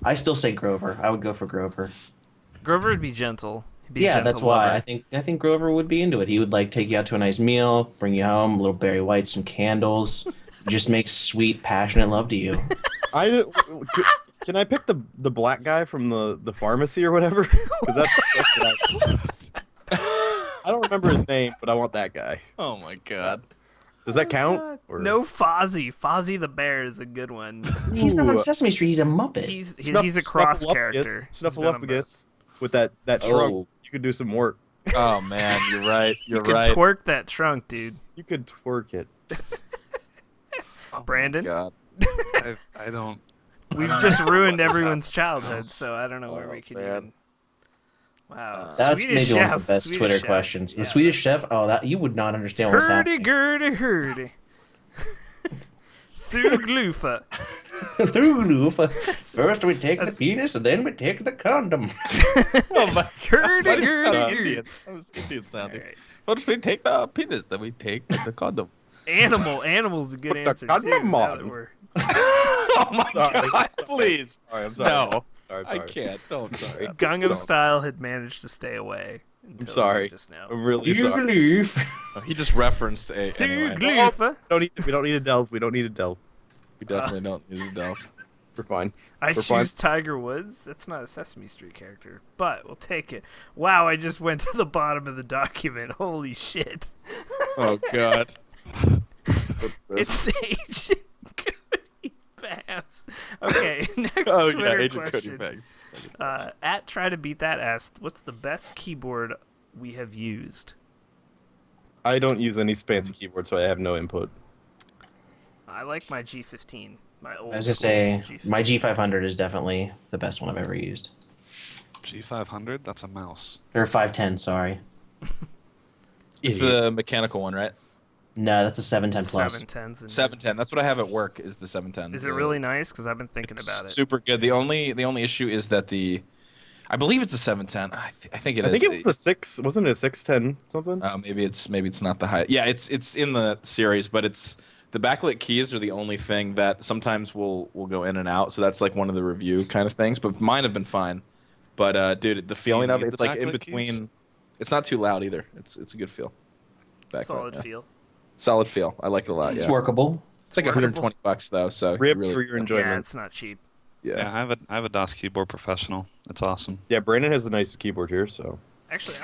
I still say Grover. I would go for Grover. Grover would be gentle. He'd be a Yeah, gentle that's why lover. I think Grover would be into it. He would like take you out to a nice meal, bring you home, a little Barry White, some candles, just make sweet, passionate love to you. Can I pick the black guy from the pharmacy or whatever? Because that's what I don't remember his name, but I want that guy. Oh my god. Does that count? Or- No, Fozzie. Fozzie the Bear is a good one. He's not on Ooh. Sesame Street. He's a Muppet. He's a cross character. He's not a Snuffleupagus with that shrunk. Oh. You could do some work. Oh man, you're right. You're You could right. twerk that trunk, dude. You could twerk it. Oh my Brandon? God. I don't. We've just ruined everyone's childhood, so I don't know where we can man. even. Wow. That's Swedish maybe one of chef, the best Swedish Twitter chef. questions. The Yeah, Swedish chef. Oh, that you would not understand what's Hurdy happening. gurdy hurdy. Thuglufa. Through Lufa. First we take the penis and then we take the condom. Oh my Hurdy Why does it sound gurdy Indian? That was Indian sounding. Alright. First we take the penis, then we take the condom. Animal's a good Put the answer too. condom now on. that we're- Oh my Sorry. god, please. Sorry, I'm sorry. No. Sorry, I'm I sorry. can't. Don't. Sorry. Gangnam Style had managed to stay away. until sorry. Just now. I'm really You sorry. believe. He just referenced a. Anyway. Thuglufa. We don't need to delve. We don't need to delve. We definitely don't use Delph. We're fine. I We're choose fine. Tiger Woods. That's not a Sesame Street character, but we'll take it. Wow, I just went to the bottom of the document. Holy shit. Oh God. What's this? It's Agent Cody Bass. Okay, next Oh Twitter yeah, Agent Cody question. Banks. At Try to Beat That asked, what's the best keyboard we have used? I don't use any fancy keyboard, so I have no input. I like my G15. My old I was gonna school say G15. my G500 is definitely the best one I've ever used. G500? That's a mouse. Or 510, sorry. It's the mechanical one, right? No, that's a 710 plus. 710s. And 710. That's what I have at work. Is the 710? Is it really nice? Because I've been thinking It's about it. super good. The only issue is that I believe it's a 710. I think it is. I think it was a 6. Wasn't it a 610 something? Maybe it's not the high. Yeah, it's in the series, but it's the backlit keys are the only thing that sometimes will go in and out. So that's like one of the review kind of things. But mine have been fine. But dude, the feeling of need it's the like in backlit between. keys? It's not too loud either. It's a good feel. Backlit, Solid yeah. feel. Solid feel. I like it a lot. It's Yeah. workable. It's like workable. $120 though. So you Rip really, for your Yeah, enjoyment. it's not cheap. yeah. Yeah, I have a DOS keyboard professional. It's awesome. Yeah, Brandon has the nicest keyboard here, so. Actually,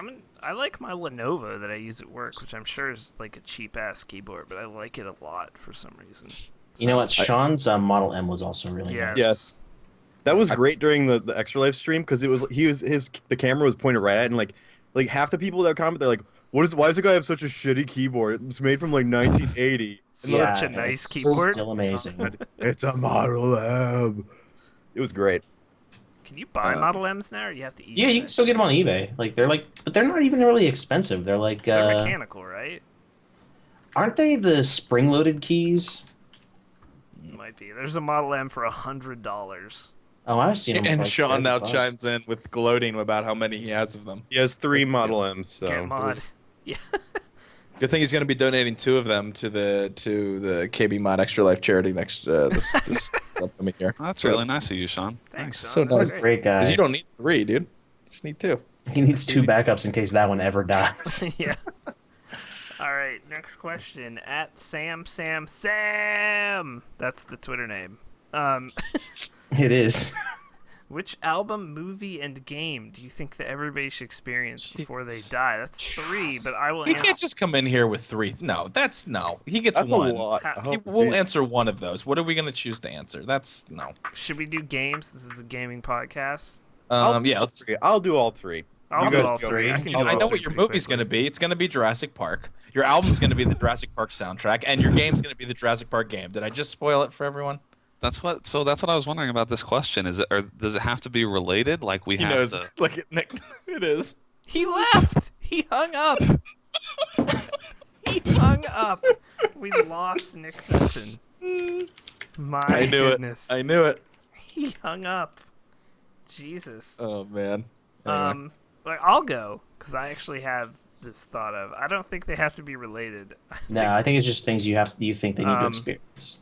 I like my Lenovo that I use at work, which I'm sure is like a cheap ass keyboard, but I like it a lot for some reason. You know what? Sean's Model M was also really Yes. nice. Yes. That was great during the Extra Life stream because the camera was pointed right at it, and like half the people that comment they're like, why does the guy have such a shitty keyboard? It was made from like 1980. And Yeah, Such a nice it's keyboard. Still amazing. It's a Model M. It was great. Can you buy Model M's now, or you have to eat? Yeah, you can still get them on eBay. But they're not even really expensive. They're like, They're mechanical, right? aren't they the spring-loaded keys? Might be. There's a Model M for $100. Oh, I've seen them. And for like Sean now $30. chimes in with gloating about how many he has of them. He has 3 Model M's, so. Can't mod. Yeah. Good thing he's going to be donating 2 of them to the KBMOD Extra Life charity next this upcoming year. Oh, that's So really nice of you, Sean. Thanks, Nice. Sean. So That's nice. great. Great guy. Because you don't need 3, dude. You just need 2. He needs 2 backups in case that one ever dies. Yeah. All right, next question. At Sam. That's the Twitter name. It is. Which album, movie, and game do you think that everybody should experience before they Jesus. die? That's 3, but I will He answer. can't just come in here with 3. No, he gets That's 1. a lot. How- We'll answer one of those. What are we going to choose to answer? That's no. Should we do games? This is a gaming podcast. Yeah, let's. I'll do all 3. I'll You do guys all go. 3. I can do I all know 3 what your pretty movie's going to quickly. be. It's going to be Jurassic Park. Your album's going to be the Jurassic Park soundtrack, and your game's going to be the Jurassic Park game. Did I just spoil it for everyone? That's what I was wondering about this question. Is it, or does it have to be related? Like we He have knows. to. Like it is. He left. He hung up. He hung up. We lost Nick Fenton. My I knew goodness. it. I knew it. He hung up. Jesus. Oh man. Anyway. Like I'll go because I actually have this thought of. I don't think they have to be related. No, I think it's just things you think they need to Um, experience.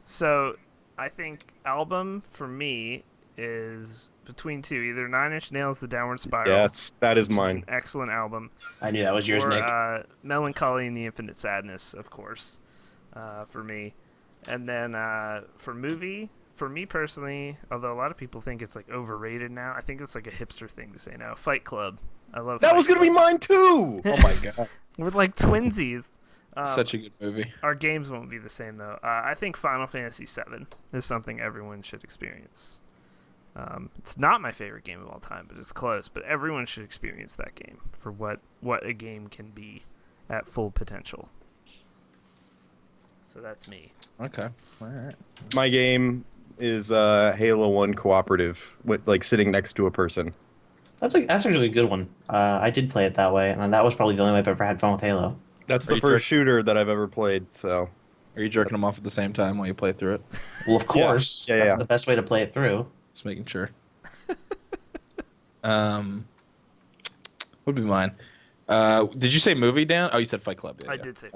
So, I think album for me is between 2, either 9 Inch Nails, The Downward Spiral. Yes, that is which is mine. an excellent album. I knew that was yours, or Nick. Melancholy and the Infinite Sadness, of course, for me. And then for movie, for me personally, although a lot of people think it's like overrated now, I think it's like a hipster thing to say now. Fight Club. I love. That Fight was going to be Club. mine too! Oh my god. We're like twinsies. Such a good movie. Our games won't be the same though. I think Final Fantasy VII is something everyone should experience. It's not my favorite game of all time, but it's close. But everyone should experience that game for what a game can be at full potential. So that's me. Okay. All right. My game is Halo 1 cooperative, with like sitting next to a person. That's actually a good one. I did play it that way, and that was probably the only way I've ever had fun with Halo. That's Are the you first shooter that I've ever played, so. Are you jerking them off at the same time while you play through it? Well, of course. Yeah, That's yeah. the best way to play it through. Just making sure. Would be mine. Did you say movie, Dan? Oh, you said Fight Club. Yeah, I yeah. did say.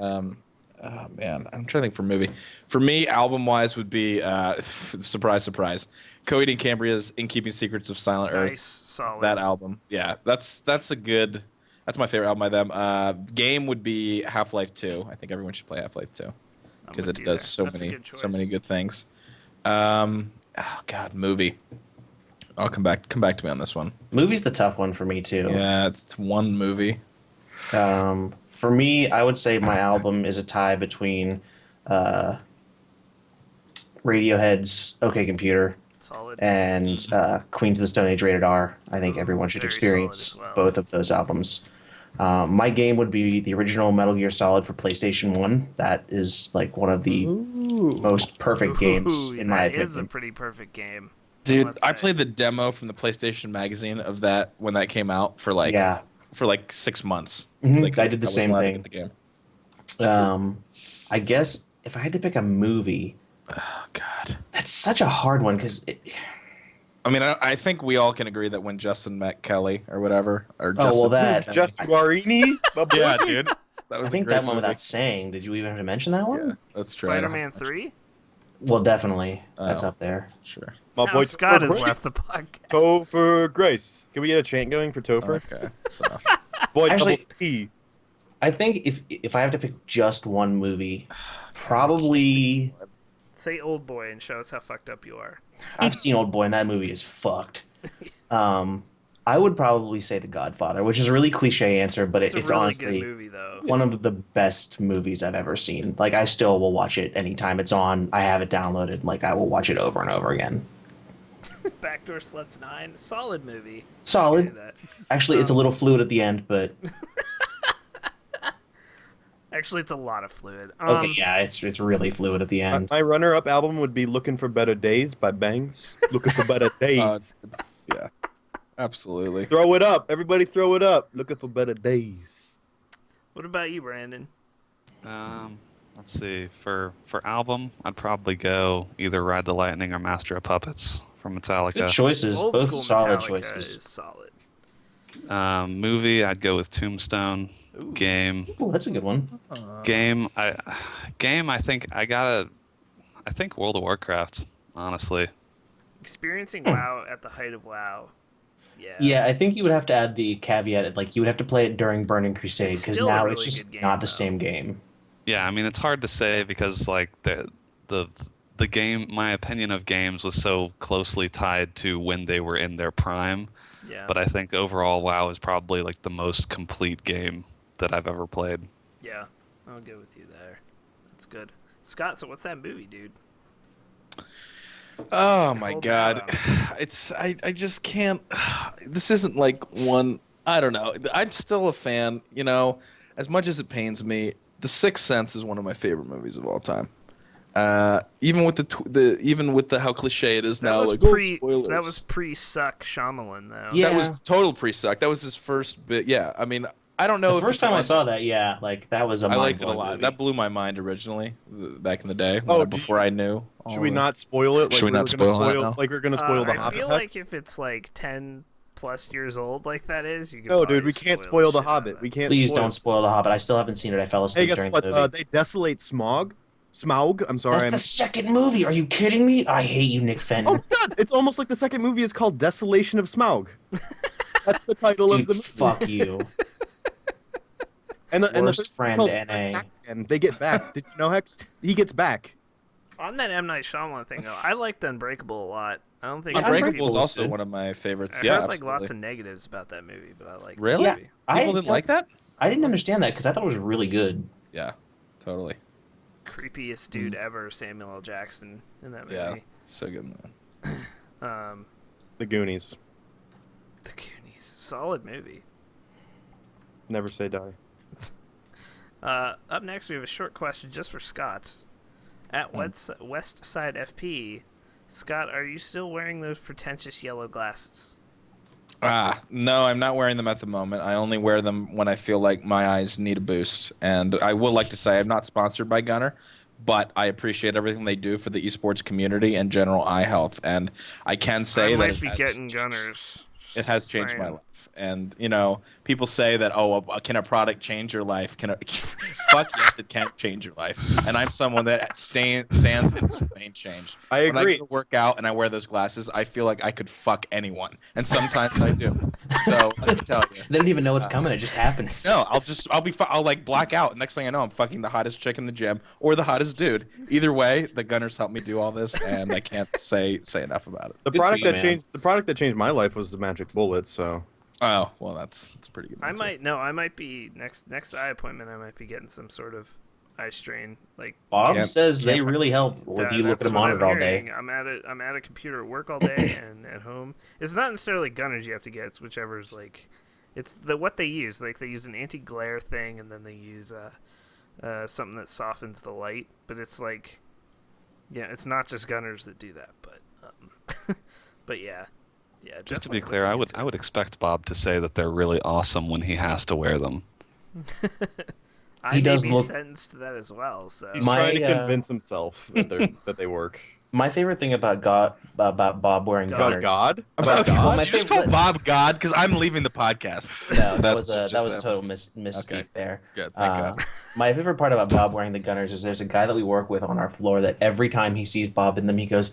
Oh man, I'm trying to think for movie. For me, album-wise, would be surprise, surprise, Coheed and Cambria's "In Keeping Secrets of Silent Earth." Nice, solid. That album, yeah, that's a good. That's my favorite album by them. Game would be Half-Life 2. I think everyone should play Half-Life 2 I'm because with it you does there. so That's a many good so many choice. good things. Oh God, movie. I'll come back to me on this one. Movie's the tough one for me too. Yeah, it's one movie. For me, I would say my album is a tie between Radiohead's OK Computer Solid. and Queens of the Stone Age Rated R. I think everyone should very experience solid as well. both of those albums. My game would be the original Metal Gear Solid for PlayStation 1. That is like one of the most perfect games, in my That is a opinion. pretty perfect game. Dude, must I say. played the demo from the PlayStation magazine of that when that came out for like Yeah. for like 6 months. Mhm, Like, I did the was same allowed to thing. get the game. I guess if I had to pick a movie, Oh God. that's such a hard one because I mean, I think we all can agree that when Justin met Kelly or whatever, or oh well Justin, that Justin Guarini? My boy. yeah, dude, that was I a think great that one movie. without saying. Did you even have to mention that one? Yeah, that's true. I don't Spider-Man have to mention- 3? Well, definitely. That's Oh. up there. Sure. My Now boy Scott Topher has Grace. left the podcast. Topher Grace. Can we get a chant going for Topher? Okay. That's enough. Boy Actually- double T. I think if I have to pick just one movie, probably Say Old Boy and show us how fucked up you are. I've seen Old Boy and that movie is fucked. I would probably say The Godfather, which is a really cliche answer, but It's it's a really honestly good movie, though. one of the best movies I've ever seen. Like I still will watch it anytime it's on. I have it downloaded. Like I will watch it over and over again. Backdoor Sluts 9, solid movie. Solid. Okay, that. Actually, it's a little fluid at the end, but Actually, it's a lot of fluid. okay, yeah, it's really fluid at the end. My runner-up album would be "Looking for Better Days" by Bangs. Looking for better days. Yeah, absolutely. Throw it up, everybody! Throw it up. Looking for better days. What about you, Brandon? Let's see. For album, I'd probably go either Ride the Lightning or Master of Puppets from Metallica. Good choices, Old both school solid Metallica choices. is solid. Movie, I'd go with Tombstone. Ooh. Game, Ooh, that's a good one. I think World of Warcraft. Honestly, Experiencing WoW at the height of WoW. Yeah. Yeah, I think you would have to add the caveat, like you would have to play it during Burning Crusade It's because still a now really it's just good game, not the though. same game. yeah. I mean, it's hard to say because like the game, my opinion of games was so closely tied to when they were in their prime. Yeah. But I think overall, WoW is probably like the most complete game that I've ever played. Yeah, I'll go with you there. That's good. Scott, so what's that movie, dude? Oh my Hold God, that it's I just can't. This isn't like one. I don't know. I'm still a fan. You know, as much as it pains me, The Sixth Sense is one of my favorite movies of all time. Even with the how cliche it is now, like spoilers. That was pre-suck Shyamalan, though. Yeah. That was total pre-suck. That was his first bit. Yeah, I mean, I don't know. The if first it's time I on- saw that, yeah, like that was a I liked it a mind-blowing lot. movie. That blew my mind originally, back in the day, Oh, before I knew. all Should we the- not spoil it? Should we were not gonna spoil that now? Like we're gonna spoil the I Hobbit feel Huts? like if it's like 10 plus years old, like that is, you could No, probably dude, we can't spoil spoil the shit out of Hobbit. that. We can't. Please spoil. don't spoil The Hobbit. I still haven't seen it. I fell Hey, asleep guess during what? the movie. They desolate Smaug. I'm sorry. That's the second movie. Are you kidding me? I hate you, Nick Fenton. Oh, it's good. It's almost like the second movie is called Desolation of Smaug. That's the title of Dude, the movie. fuck you. And the Worst third friend, called NA. And they get back. Did you know, Hex? He gets back. On that M. Night Shyamalan thing, though, I liked Unbreakable a lot. I don't think Unbreakable Unbreakable is was also good. one of my favorites. I Yeah, heard like absolutely. lots of negatives about that movie, but I like Really? the movie. People didn't like that? I didn't understand that because I thought it was really good. Yeah, totally. Creepiest dude ever, Samuel L. Jackson in that movie. Yeah, so good, man. The Goonies. The Goonies, solid movie. Never say die. Up next, we have a short question just for Scott. At West Side FP, Scott, are you still wearing those pretentious yellow glasses? No, I'm not wearing them at the moment. I only wear them when I feel like my eyes need a boost. And I will like to say I'm not sponsored by Gunner, but I appreciate everything they do for the esports community and general eye health. And I can say I that might be getting Gunners. it has changed my Saying. life. And people say that, can a product change your life? Fuck yes, it can change your life. And I'm someone that stands and remain changed. I agree. When I go to work out and I wear those glasses, I feel like I could fuck anyone, and sometimes I do. So let me tell you, They don't even know what's coming; it just happens. no, I'll like black out. Next thing I know, I'm fucking the hottest chick in the gym or the hottest dude. Either way, the gunners helped me do all this, and I can't say enough about it. The product that changed my life was the magic bullet. So. Oh well, that's pretty good. I might be next eye appointment. I might be getting some sort of eye strain. Like Bob says they really help if you look at a monitor all day. I'm at a computer at work all day and at home. It's not necessarily gunners you have to get. It's whichever's like, it's what they use. Like they use an anti-glare thing, and then they use something that softens the light. But it's like, yeah, it's not just gunners that do that. But but yeah. Yeah, just to be clear, I would expect Bob to say that they're really awesome when he has to wear them. He does look sentenced to that as well. So he's trying to convince himself that they work. My favorite thing about Bob wearing gunners. About God? Did you just call Bob God? Because I'm leaving the podcast. No, that was a total misspeak there. Good, thank God. My favorite part about Bob wearing the gunners is there's a guy that we work with on our floor that every time he sees Bob in them, he goes,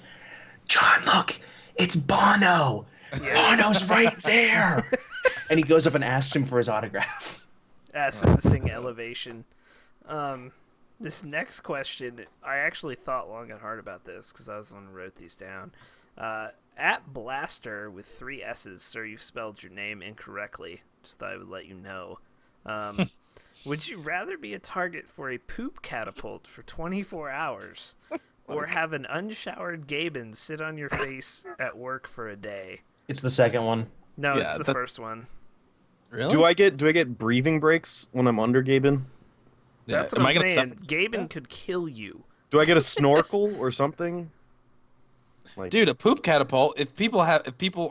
"John, look, it's Bono. Bono's right there." And he goes up and asks him for his autograph. Asks him to sing Elevation. This next question, I actually thought long and hard about this because I was the one who wrote these down. At Blaster with 3 S's, sir, you've spelled your name incorrectly. Just thought I would let you know. Would you rather be a target for a poop catapult for 24 hours or have an unshowered Gaben sit on your face at work for a day? It's the second one. No, it's the first one. Really? Do I get breathing breaks when I'm under Gaben? That's what I'm saying. Gaben could kill you. Do I get a snorkel or something? Like, dude, a poop catapult. If people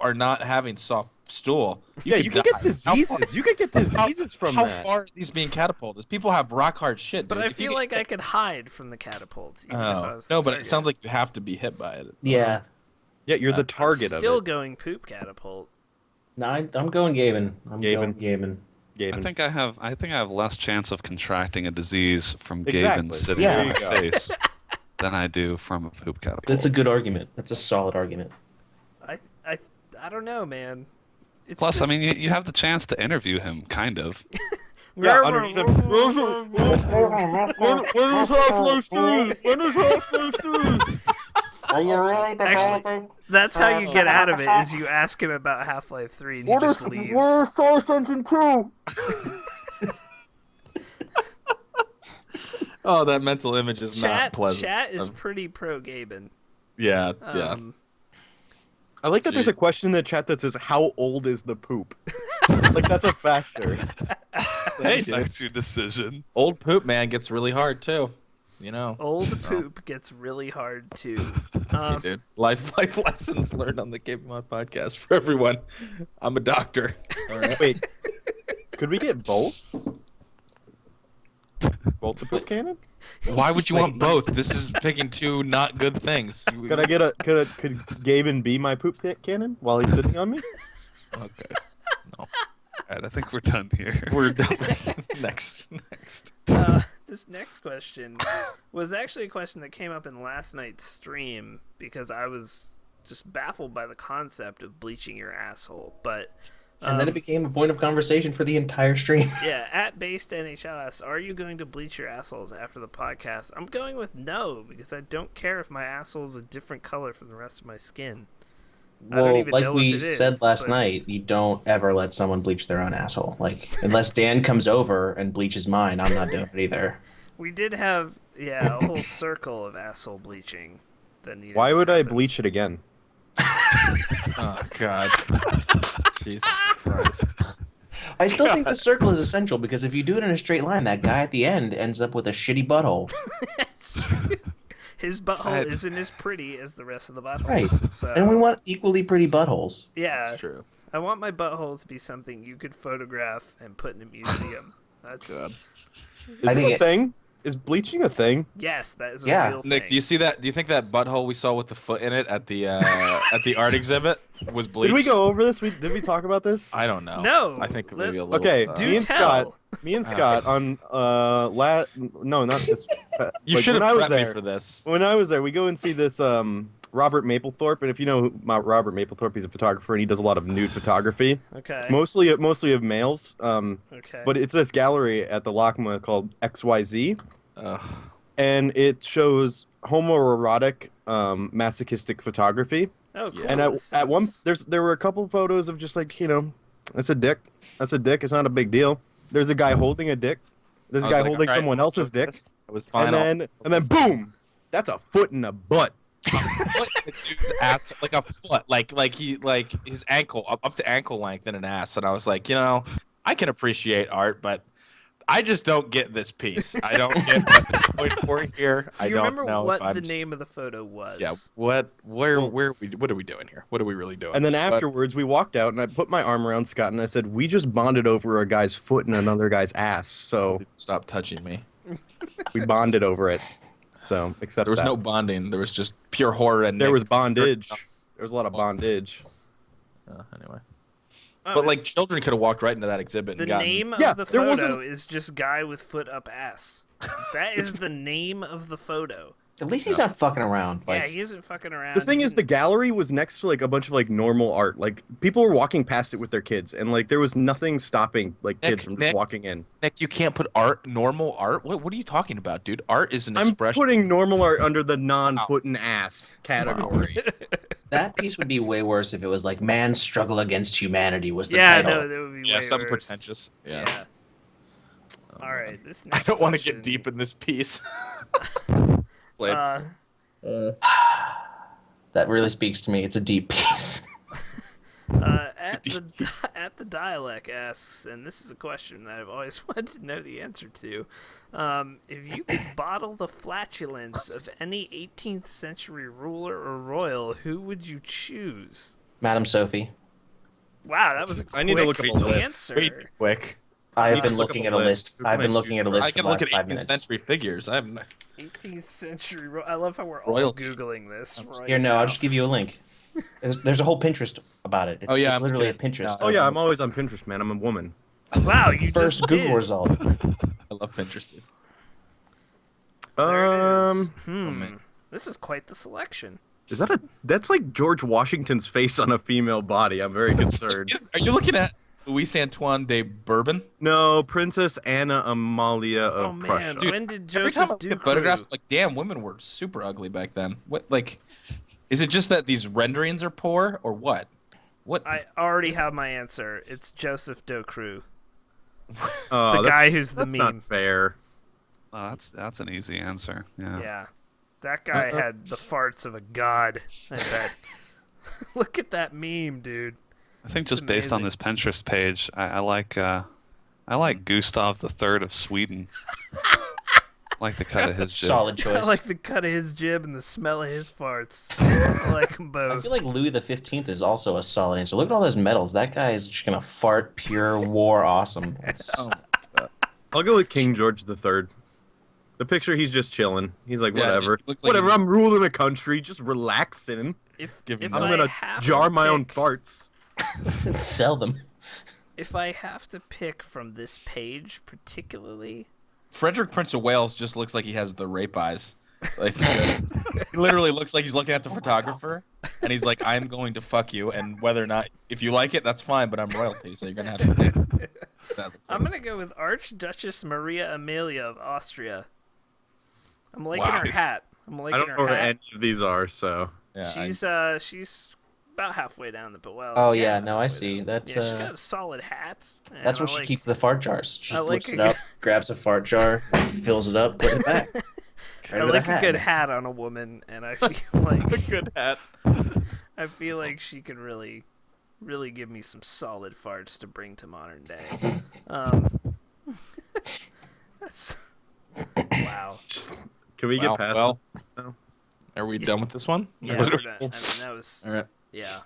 are not having soft stool, you can get diseases. You could get diseases from that. How far are these being catapulted? People have rock hard shit. But dude. I feel like I could hide from the catapults. No, but it sounds like you have to be hit by it. Yeah. Yeah, you're the target of it. Still going poop catapult. No, I'm going Gaben. Gaben. I think I have less chance of contracting a disease from Gaben sitting on my face than I do from a poop catapult. That's a good argument. That's a solid argument. I don't know, man. Plus, I mean, you have the chance to interview him, kind of. Yeah, underneath him. When is Half-Life 3? When is Half-Life 3? Are you really Actually, that's how you get out of it, is you ask him about Half-Life 3 and he just leaves. Where is Source Engine 2? Oh, that mental image is not pleasant. Chat is pretty pro-Gaben. Yeah. I like that there's a question in the chat that says, how old is the poop? Like, that's a factor. Hey, that's your decision. Old poop, man, gets really hard, too. Old poop gets really hard, too. Hey, dude. Life lessons learned on the KBMOD podcast for everyone. I'm a doctor. All right. Wait. Could we get both? Both the poop cannon? Why would you want both? This is picking 2 not good things. Could Gaben be my poop cannon while he's sitting on me? Okay. No. All right, I think we're done here. We're done. Next. This next question was actually a question that came up in last night's stream because I was just baffled by the concept of bleaching your asshole. But and then it became a point of conversation for the entire stream. Yeah, at Based NHL asks, are you going to bleach your assholes after the podcast? I'm going with no, because I don't care if my asshole is a different color from the rest of my skin. Well, like we said last night, you don't ever let someone bleach their own asshole. Like, unless Dan comes over and bleaches mine, I'm not doing it either. We did have, a whole circle of asshole bleaching that needed. Why would I bleach it again? Oh, God. Jesus Christ. I still think the circle is essential because if you do it in a straight line, that guy at the end ends up with a shitty butthole. His butthole isn't as pretty as the rest of the buttholes. Right. So. And we want equally pretty buttholes. Yeah. That's true. I want my butthole to be something you could photograph and put in a museum. That's God. Is this a thing? Is bleaching a thing? Yes, that is a Yeah. real Nick, thing. do you see that? Do you think that butthole we saw with the foot in it at the art exhibit was bleached? Did we go over this? Did we talk about this? I don't know. No. I think Let- maybe a little. Okay, Do me and tell. Scott on no, not this. You like, should when I have was prepped me there. for this. When I was there, we go and see this Robert Mapplethorpe, and if you know Robert Mapplethorpe, he's a photographer and he does a lot of nude photography, Okay. mostly of males. Okay. But it's this gallery at the LACMA called XYZ, Ugh. and it shows homoerotic, masochistic photography. Oh, cool. And at one, there were a couple photos of just like, that's a dick. That's a dick. It's not a big deal. There's a guy holding a dick. There's a I was guy like, holding all right, someone else's dick. It was fine. And then boom, that's a foot in a butt. Like a dude's ass, like a foot, like his ankle up to ankle length in an ass, and I was like, I can appreciate art, but I just don't get this piece. I don't get what the point for here. Do I you don't remember know what if I'm the just- name of the photo was? Yeah, what are we doing here? What are we really doing? And then But- afterwards, we walked out, and I put my arm around Scott, and I said, "We just bonded over a guy's foot and another guy's ass, so stop touching me. we bonded over it." So, except There was that. no bonding. There was just pure horror and There was bondage. There was a lot of bondage. Anyway. Oh, But like it's- children could have walked right into that exhibit the and gotten. name Yeah, of the there photo wasn't- is just guy with foot up ass. That is the name of the photo. At least he's not fucking around. Like, Yeah, he isn't fucking around. The thing He is, the didn't- gallery was next to like a bunch of like normal art. Like people were walking past it with their kids, and like there was nothing stopping like kids from just Nick. walking in. Nick, you can't put normal art. What are you talking about, dude? Art is an I'm expression. putting normal art under the non-foot and ass category. that piece would be way worse if it was like "Man's Struggle Against Humanity" was the yeah, title. no, that would be Yeah, way something worse. pretentious. Yeah. Yeah. All right, this I next don't want to question, get deep in this piece. Play. That really speaks to me. It's a deep piece. at the dialect asks, and this is a question that I've always wanted to know the answer to. If you could bottle the flatulence of any 18th century ruler or royal, who would you choose? Madam Sophie. Wow, that was a quick I need to look up a list. answer. Way too quick. I need have to been look looking up at a a list. list. Who I've can I been looking choose at a from? list I for can the look last at 5 18th minutes. century figures. 18th century. I love how we're all Royalty. googling this. Right Here, no, now. I'll just give you a link. There's a whole Pinterest about it. Oh, yeah, it's I'm literally a looking at it Pinterest. now. Oh yeah, I'm always on Pinterest, man. I'm a woman. Wow, you First just Google did. result. I love Pinterest. Dude. There it is. man. This is quite the selection. Is that that's like George Washington's face on a female body. I'm very concerned. Are you looking at Louis Antoine de Bourbon? No, Princess Anna Amalia Oh of man, Prussia. Dude, when did Every time I Joseph look at Ducreux? photographs, I'm like, damn, women were super ugly back then. What, like, is it just that these renderings are poor, or what? What? I already have my answer. It's Joseph Ducreux. Oh, the that's- guy who's the that's meme. not fair. Oh, that's an easy answer. Yeah. Yeah, that guy had the farts of a god. I bet. Look at that meme, dude. I think just It's based on amazing. this Pinterest page, I like Gustav III of Sweden. Like the cut of his jib. Solid I choice. like the cut of his jib and the smell of his farts. I like them I both. feel like Louis XV is also a solid answer. Look at all those medals. That guy is just gonna fart pure war awesome. It's, Oh, I'll go with King George III. The picture, he's just chilling. He's like, Yeah, whatever. just looks like Whatever, he's- I'm ruling a country, just relaxing. if give him if that. I'm I gonna have jar to my own pick- farts. sell them. If I have to pick from this page particularly, Frederick Prince of Wales just looks like he has the rape eyes. Like, he literally looks like he's looking at the photographer, and he's like, "I'm going to fuck you, and whether or not if you like it, that's fine, but I'm royalty, so you're gonna have to." That looks I'm like- gonna go with Archduchess Maria Amelia of Austria. I'm liking Wow. her hat. I'm I liking don't her know where hat. any of these are, so. Yeah, She's about halfway down the well. Oh yeah, no, I halfway see. down. That's Yeah, she's got a solid hat. that's and where I she like- keeps the fart jars. She I just like lifts it a- up, grabs a fart jar, fills it up, puts it back. I like a good hat on a woman, and I feel like good hat. I feel like she could really give me some solid farts to bring to modern day. That's wow. Can we get past Well, this? are we done with this one? Yeah, Is we're it- done. I mean, that was All right. yeah.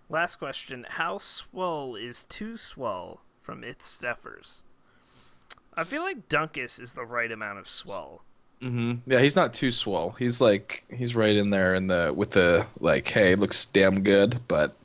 Last question: how swole is too swole from its Steffers? I feel like Dunkus is the right amount of swell. Yeah, he's not too swole. He's right in there with the like, hey, looks damn good, but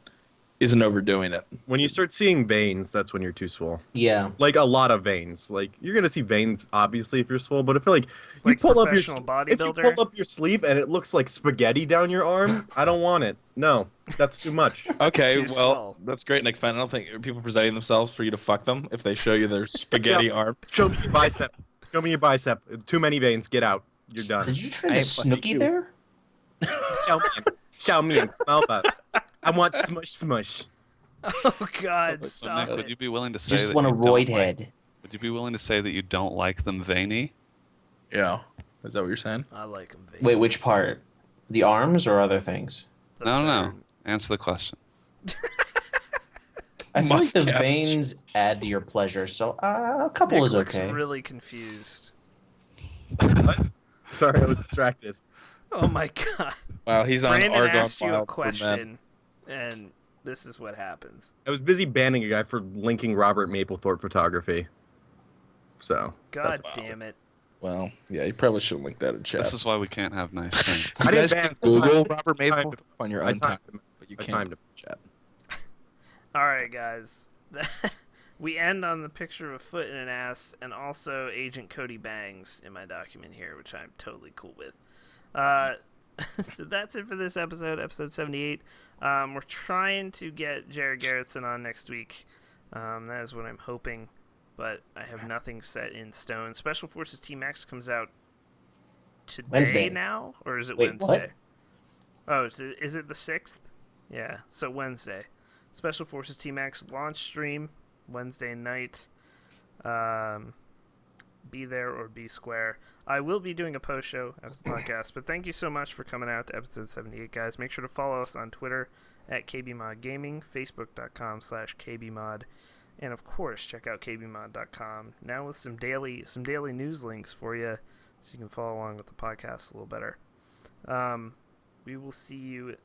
isn't overdoing it. When you start seeing veins, that's when you're too swole. Yeah. Like a lot of veins. Like you're gonna see veins obviously if you're swole, but I feel like you Like pull up your professional if you bodybuilder? pull up your sleeve and it looks like spaghetti down your arm, I don't want it. No, that's too much. Okay, too well, swole. that's great, Nick Fan. I don't think people presenting themselves for you to fuck them if they show you their spaghetti arm. Show me your bicep. Show me your bicep. Too many veins. Get out. You're done. Did you try I the ain't fucking Snooki you. there? Show me. MOBA. I want smush. Oh God, So stop Nick, it. would you be willing to say Just that want a you don't roid like- head. Would you be willing to say that you don't like them veiny? Yeah, is that what you're saying? I like him. Wait, which part? The arms or other things? No. Answer the question. I feel like the Mustache. veins add to your pleasure, so a couple Nick is looks okay. really confused. Sorry, I was distracted. Oh my God. Wow, he's on Brandon Argon asked you a Wild for Men. question, and this is what happens. I was busy banning a guy for linking Robert Mapplethorpe photography. So. God wild. damn it. Well, yeah, you probably shouldn't link that in chat. This is why we can't have nice things. You I didn't guys ban can Google him. Robert I timed Maple on your I own time, timed him. but you I can't timed him. chat. All right, guys. We end on the picture of a foot and an ass, and also Agent Cody Bangs in my document here, which I'm totally cool with. So that's it for this episode 78. We're trying to get Jared Garrettson on next week. That is what I'm hoping, but I have nothing set in stone. Special Forces T-Max comes out today Wednesday. now, or is it Wait, Wednesday? Oh, is it the 6th? Yeah, so Wednesday. Special Forces T-Max launch stream Wednesday night. Be there or be square. I will be doing a post show after the podcast, but thank you so much for coming out to episode 78, guys. Make sure to follow us on Twitter at KBMOD Gaming, Facebook.com/KBMOD, and of course, check out KBMOD.com now with some daily news links for you so you can follow along with the podcast a little better. We will see you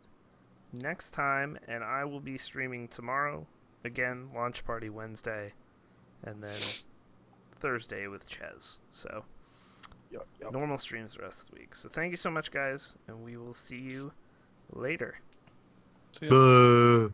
next time, and I will be streaming tomorrow. Again, launch party Wednesday, and then Thursday with Ches. So, normal streams the rest of the week. So thank you so much, guys, and we will see you later. See ya.